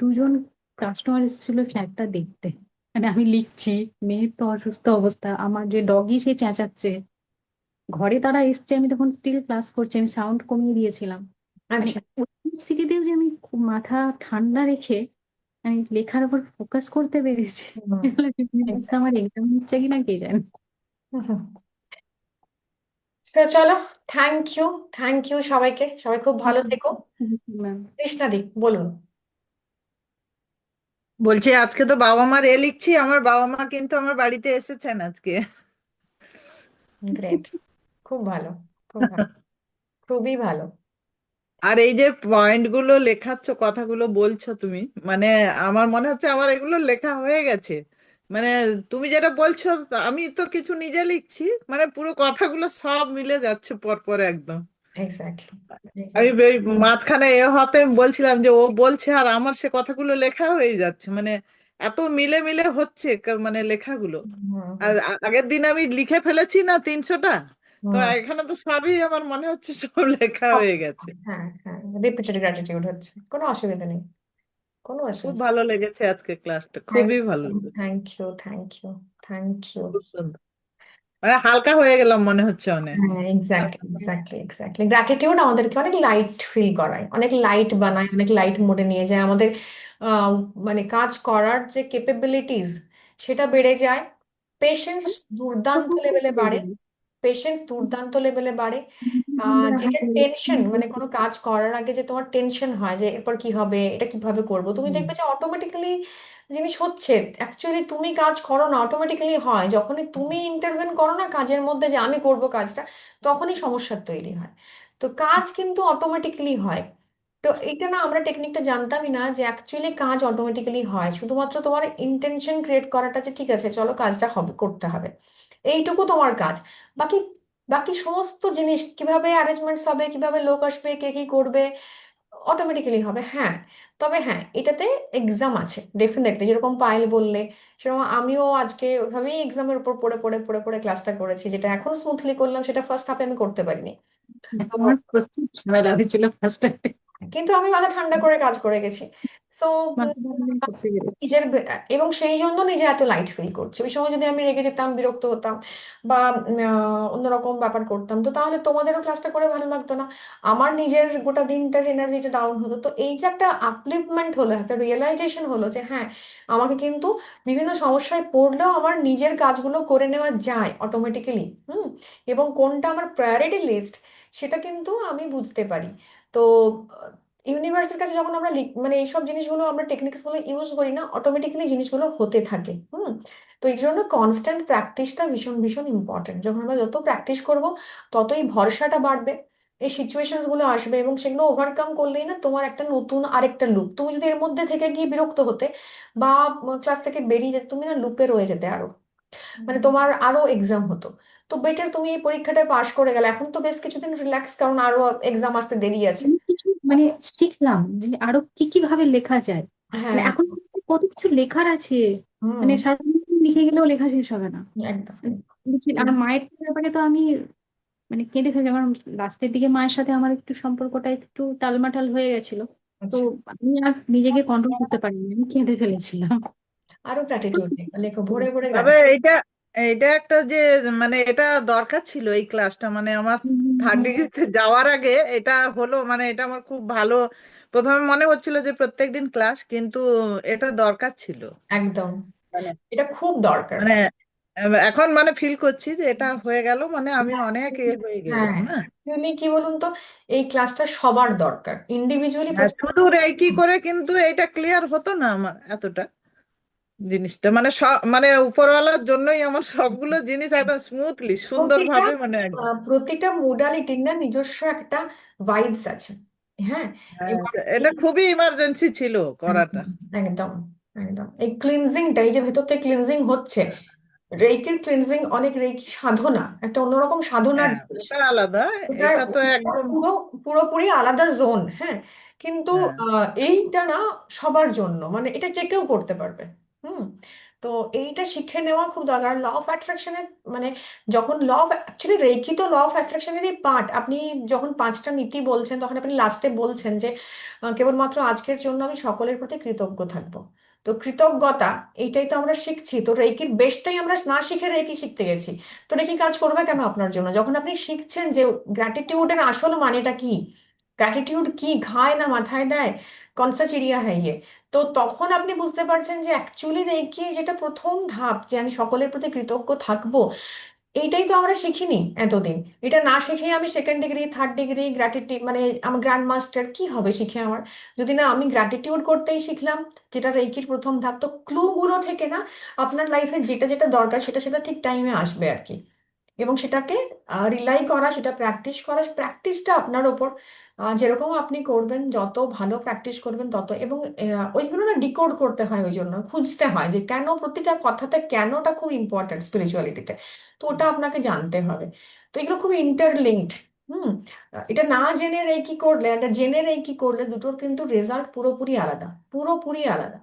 দুজন কাস্টমার এসেছিল ফ্ল্যাটটা দেখতে। মানে আমি লিখছি, মেয়ের তো অসুস্থ অবস্থা, আমার যে ডগি সে চেঁচাচ্ছে, ঘরে তারা এসছে, আমি তখন স্টিল ক্লাস করছি, আমি সাউন্ড কমিয়ে দিয়েছিলাম। মানে আচ্ছা। ওই পরিস্থিতিতেও যে আমি খুব মাথা ঠান্ডা রেখে আমি লেখার উপর ফোকাস করতে পেরেছি, হুম। আমার এক্সাম হচ্ছে কিনা কে জানে। Exactly. তো চলো, থ্যাংক ইউ, থ্যাংক ইউ সবাইকে, সবাই খুব ভালো থেকো। ম্যাম, কৃষ্ণাদি বলুন। বলছি আজকে তো বাবা মার লিখছি, আমার বাবা মা কিন্তু আমার বাড়িতে এসেছেন আজকে। গ্রেট, খুব ভালো, খুব ভালো, খুবই ভালো। আর এই যে পয়েন্ট গুলো লেখাচ্ছ, কথাগুলো বলছো তুমি, মানে আমার মনে হচ্ছে আমার এগুলো লেখা হয়ে গেছে। মানে তুমি যেটা বলছো আমি তো কিছু নিজে লিখছি, মানে পুরো কথাগুলো সব মিলে যাচ্ছে পর পর একদম। এক্স্যাক্টলি, আমি এক্স্যাক্টলি। ওই মাঝখানে এ হতে বলছিলাম যে ও বলছে আর আমার সে কথাগুলো লেখা হয়ে যাচ্ছে, মানে এত মিলে মিলে হচ্ছে মানে লেখাগুলো। হুম, আর হুম, আগের দিন আমি লিখে ফেলেছি না 300টা, তো হুম। এখানে তো সবই আমার মনে হচ্ছে সব লেখা হয়ে গেছে। হ্যাঁ, হ্যাঁ, রিপিটেড গ্র্যাটিটিউড হচ্ছে, কোনো অসুবিধা নেই, কোনো খুব অসুবিধা। ভালো লেগেছে আজকে ক্লাসটা, থ্যাংক খুবই ভালো ইউ, লেগেছে। Thank you, thank you, thank you. খুব সুন্দর, মানে হালকা হয়ে গেলাম মনে হচ্ছে অনেক। হ্যাঁ, এক্স্যাক্টলি, এক্স্যাক্টলি, এক্স্যাক্টলি। গ্র্যাটিটিউড আমাদেরকে অনেক লাইট ফিল করায়, অনেক লাইট বানায়, অনেক লাইট মোডে নিয়ে যায় আমাদের। আহ, মানে কাজ করার যে ক্যাপাবিলিটিস, সেটা বেড়ে যায়। পেশেন্স দুর্দান্ত লেভেলে বাড়ে, পেশেন্স দুর্দান্ত লেভেলে বাড়ে। যেটা টেনশন, মানে কোনো কাজ করার আগে যে তোমার টেনশন হয় যে এরপর কি হবে, এটা কিভাবে করব, তুমি দেখবে যে অটোমেটিক্যালি জিনিস হচ্ছে। অ্যাকচুয়ালি তুমি কাজ করো না, অটোমেটিক্যালি হয়। যখনই তুমি ইন্টারভেন করো না কাজের মধ্যে যে আমি করব কাজটা, তখনই সমস্যার তৈরি হয়। তো কাজ কিন্তু অটোমেটিক্যালি হয়। তো এটা না, আমরা টেকনিকটা জানতামই না যে অ্যাকচুয়ালি কাজ অটোমেটিক্যালি হয়। শুধুমাত্র তোমার ইন্টেনশন ক্রিয়েট করাটা যে ঠিক আছে চলো কাজটা হবে, করতে হবে, এইটুকু তোমার কাজ। বাকি বাকি সমস্ত জিনিস কিভাবে অ্যারেঞ্জমেন্টস হবে, কিভাবে লোক আসবে, কে কি করবে, অটোমেটিক্যালি হবে। হ্যাঁ, তবে হ্যাঁ, এটাতে এক্সাম আছে ডেফিনেটলি, যেরকম পায়েল বললে, সেরকম আমিও আজকে ওইভাবেই এক্সামের উপর পড়ে পড়ে পড়ে পড়ে ক্লাসটা করেছি। যেটা এখন স্মুথলি করলাম সেটা ফার্স্ট হাফে আমি করতে পারিনি। তো তোমার প্রচুর ঝামেলা হয়েছিল ফার্স্ট টাইমে। কিন্তু আমি মাথা ঠান্ডা করে কাজ করে গেছি। সো মাথা ঘামিয়ে করতে পেরেছি। নিজের এবং সেই জন্য নিজে এত লাইট ফিল করছে। ওই সময় যদি আমি রেগে যেতাম, বিরক্ত হতাম, বা অন্যরকম ব্যাপার করতাম, তো তাহলে তোমাদেরও ক্লাসটা করে ভালো লাগতো না, আমার নিজের গোটা দিনটার এনার্জিটা ডাউন হতো। তো এই যে একটা আপলিফমেন্ট হলো, একটা রিয়েলাইজেশন হলো যে হ্যাঁ, আমাকে কিন্তু বিভিন্ন সমস্যায় পড়লেও আমার নিজের কাজগুলো করে নেওয়া যায় অটোমেটিক্যালি। এবং কোনটা আমার প্রায়োরিটি লিস্ট, সেটা কিন্তু আমি বুঝতে পারি। তো ইউনিভার্সের কাছে যখন আমরা মানে এইসব জিনিসগুলো, আমরা টেকনিক্স গুলো ইউজ করি না, অটোমেটিক্যালি জিনিসগুলো হতে থাকে। তো এই জন্য কনস্ট্যান্ট প্র্যাকটিসটা ভীষণ ভীষণ ইম্পর্টেন্ট। যখন আমরা যত প্র্যাকটিস করব, ততই ভরসাটা বাড়বে, এই সিচুয়েশনস গুলো আসবে, এবং সেগুলো ওভারকাম করলেই না তোমার একটা নতুন আরেকটা লুপ। তুমি যদি এর মধ্যে থেকে গিয়ে বিরক্ত হতে, বা ক্লাস থেকে বেরিয়ে যেতে, তুমি না লুপে রয়ে যেতে আরো, মানে তোমার আরো এক্সাম হতো। তো বেটার তুমি এই পরীক্ষাটা পাশ করে গেলে, এখন তো বেশ কিছুদিন রিল্যাক্স, কারণ আরো এক্সাম আসতে দেরি আছে। অনেক কিছু মানে শিখলাম যে আরো কি কি ভাবে লেখা যায়। মানে হ্যাঁ। এখন হচ্ছে কত কিছু লেখার আছে, হুম। মানে সারাদিন লিখে গেলেও লেখা শেষ হবে না। একদম। আর মায়ের ব্যাপারে তো আমি মানে কেঁদে ফেলি। আমার লাস্টের দিকে মায়ের সাথে আমার একটু সম্পর্কটা একটু টালমাটাল হয়ে গেছিল। তো আচ্ছা, আমি আর নিজেকে কন্ট্রোল করতে পারিনি, আমি কেঁদে ফেলেছিলাম। আরো গ্র্যাটিটিউড লেখো, ভরে ভরে তবে গ্র্যাটিটিউড। এটা এটা একটা যে, মানে এটা দরকার ছিল এই ক্লাসটা, মানে আমার থার্ড ডিগ্রিতে যাওয়ার আগে এটা হলো, মানে এটা আমার খুব ভালো। প্রথমে মনে হচ্ছিল যে প্রত্যেকদিন ক্লাস, কিন্তু এটা দরকার ছিল। একদম, মানে এটা খুব দরকার। মানে এখন মানে ফিল করছি যে এটা হয়ে গেল মানে আমি অনেক হয়ে হ্যাঁ, গেলাম না। অ্যাকচুয়ালি কি বলুন তো, এই ক্লাসটা সবার দরকার, ইন্ডিভিজুয়ালি আর প্রত্যেক। শুধু রেকি করে কিন্তু এটা ক্লিয়ার হতো না আমার এতটা জিনিসটা, মানে সব মানে উপরওয়ালার জন্যই আমার সবগুলো জিনিস একদম স্মুথলি প্রতিটা সুন্দরভাবে মানে একদম। প্রতিটা মোডালিটির না নিজস্ব একটা ভাইবস আছে। হ্যাঁ, হ্যাঁ, এবার এটা খুবই ইমার্জেন্সি ছিল করাটা। একদম, একদম, একদম। এই ক্লিনজিংটা, এই যে ভেতর থেকে ক্লিনজিং হচ্ছে, রেইকির ক্লিনজিং অনেক, রেইকি সাধনা একটা অন্যরকম সাধনার হ্যাঁ, জিনিস। ওটা আলাদা। এটার এটা তো ওটা একদম। পুরোপুরি আলাদা জোন। হ্যাঁ, কিন্তু হ্যাঁ, এইটা না সবার জন্য, মানে এটা যে কেউ করতে পারবে। হুম। তো এইটা শিখে নেওয়া খুব দরকার। ল অফ অ্যাট্রাকশনের, মানে যখন ল অফ অ্যাকচুয়ালি রেকি তো ল অফ অ্যাট্রাকশনেরই পার্ট। আপনি যখন পাঁচটা নীতি বলছেন, তখন আপনি লাস্টে বলছেন যে কেবলমাত্র আজকের জন্য আমি সকলের প্রতি কৃতজ্ঞ থাকবো। তো কৃতজ্ঞতা, এইটাই তো আমরা শিখছি। তো রেকির বেসটাই আমরা না শিখে রেকি শিখতে গেছি। তো এটা কি কাজ করবে কেন আপনার জন্য, যখন আপনি শিখছেন যে গ্র্যাটিটিউডের আসল মানেটা কি, গ্র্যাটিটিউড কি, ঘায় না মাথায় দেয়, কনসা চিড়িয়া হ্যায় ইয়ে। তো তখন আপনি বুঝতে পারছেন যে অ্যাকচুয়ালি রেকি যেটা প্রথম ধাপ, যে আমি সকলের প্রতি কৃতজ্ঞ থাকবো, এইটাই তো আমরা শিখিনি এতদিন। এটা না শিখে আমি second degree, third degree, gratitude মানে আমার গ্র্যান্ড মাস্টার কি হবে শিখে আমার, যদি না আমি গ্র্যাটিটিউড করতেই শিখলাম, যেটা রেইকির প্রথম ধাপ। তো ক্লু গুলো থেকে না আপনার লাইফে যেটা যেটা দরকার সেটা সেটা ঠিক টাইমে আসবে আর কি। এবং সেটাকে রিলাই করা, সেটা প্র্যাকটিস করা, প্র্যাকটিসটা আপনার ওপর। যেরকম আপনি করবেন, যত ভালো প্র্যাকটিস করবেন তত, এবং ওইগুলো না ডিকোড করতে হয়, ওই জন্য খুঁজতে হয় যে কেন প্রতিটা কথাতে কেনটা খুব ইম্পর্টেন্ট স্পিরিচুয়ালিটিতে। তো ওটা আপনাকে জানতে হবে। তো এগুলো খুব ইন্টারলিঙ্কড। হুম। এটা না জেনে রেকি করলে, এটা জেনে রেকি করলে দুটোর কিন্তু রেজাল্ট পুরোপুরি আলাদা, পুরোপুরি আলাদা।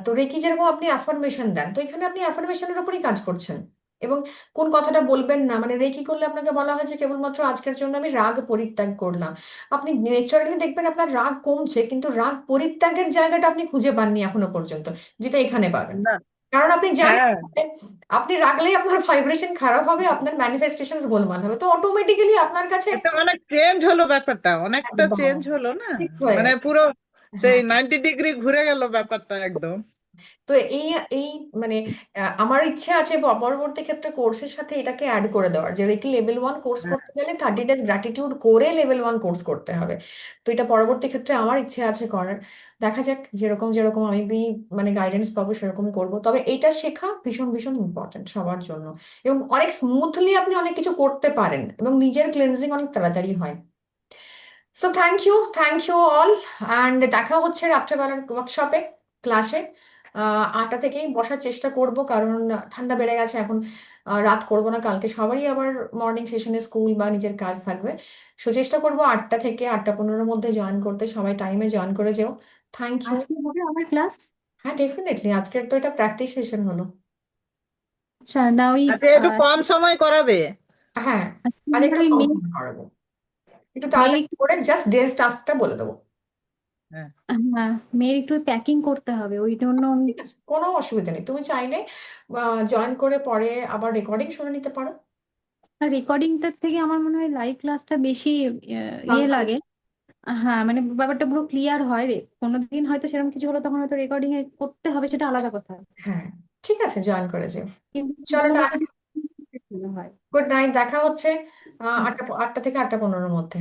তো রেকি যেরকম আপনি অ্যাফার্মেশন দেন, তো এখানে আপনি অ্যাফার্মেশনের উপরই কাজ করছেন। এবং কোন কথাটা বলবেন না, মানে রেকি করলে আপনাকে বলা হয় যে কেবলমাত্র আজকের জন্য আমি রাগ পরিত্যাগ করলাম। আপনি ন্যাচারালি দেখবেন আপনার রাগ কমছে, কিন্তু রাগ পরিত্যাগের জায়গাটা আপনি খুঁজে পাননি এখনো পর্যন্ত, যেটা এখানে পাবেন। না। কারণ আপনি জানেন হ্যাঁ, যে আপনি রাগলেই আপনার ভাইব্রেশন খারাপ হবে, আপনার ম্যানিফেস্টেশন গোলমাল হবে, তো অটোমেটিক্যালি আপনার কাছে এটা অনেক চেঞ্জ হলো, ব্যাপারটা অনেকটা একদম চেঞ্জ হলো না, ঠিক হয়ে মানে গেছে। পুরো সেই হ্যাঁ। 90 ডিগ্রি ঘুরে গেল ব্যাপারটা একদম। তো এই এই মানে আমার ইচ্ছে আছে পরবর্তী ক্ষেত্রে কোর্সের সাথে এটাকে অ্যাড করে দেওয়ার, যে কি লেভেল 1 কোর্স হ্যাঁ, করতে গেলে 30 ডেজ গ্র্যাটিটিউড করে লেভেল 1 কোর্স করতে হবে। তো এটা পরবর্তী ক্ষেত্রে আমার ইচ্ছে আছে করার। দেখা যাক, যেরকম যেরকম আমি মানে গাইডেন্স পাবো সেরকম করব। তবে এটা শেখা ভীষণ ভীষণ ইম্পর্টেন্ট সবার জন্য। এবং অনেক স্মুথলি আপনি অনেক কিছু করতে পারেন, এবং নিজের ক্লেন্সিং অনেক তাড়াতাড়ি হয়। So thank you all. And দেখা হচ্ছে রাত্রেবেলার ওয়ার্কশপে, ক্লাসে। 8টা থেকেই বসার চেষ্টা করব, কারণ ঠান্ডা বেড়ে গেছে এখন। রাত করব না, কালকে সবারই আবার মর্নিং সেশনে স্কুল বা নিজের কাজ থাকবে। সো চেষ্টা করব 8টা থেকে 8টা 15-এর মধ্যে জয়েন করতে, সবাই টাইমে জয়েন করে যেও। Thank you. আজকে হবে আমার ক্লাস? হ্যাঁ, ডেফিনেটলি আজকের তো এটা প্র্যাকটিস সেশন হলো। আচ্ছা, না ওই আচ্ছা, একটু কম সময় করাবে। হ্যাঁ, আজকে আজ আমার একটু ওই কম মেয়ের সময় করাবো, একটু মেয়ের তাড়াতাড়ি একটু, করে জাস্ট ডেজ টাস্কটা বলে দেবো। হ্যাঁ, হ্যাঁ, মেয়ের একটু প্যাকিং করতে হবে, ওই জন্য আমি ঠিক আছে, কোনো অসুবিধা নেই, তুমি চাইলে জয়েন করে পরে আবার রেকর্ডিং শুনে নিতে পারো। রেকর্ডিংটার থেকে আমার মনে হয় লাইভ ক্লাসটা বেশি ইয়ে দরকার। লাগে। হ্যাঁ, মানে ব্যাপারটা পুরো ক্লিয়ার হয় রে, কোনোদিন হয়তো সেরকম কিছু হলো তখন হয়তো রেকর্ডিং এ করতে হবে, সেটা আলাদা কথা। হ্যাঁ, ঠিক আছে, জয়েন করে যেও। কিন্তু চলো, ভালো হতো টাটা। যে হয়। গুড নাইট, দেখা হচ্ছে 8টা থেকে 8টা 15-এর মধ্যে।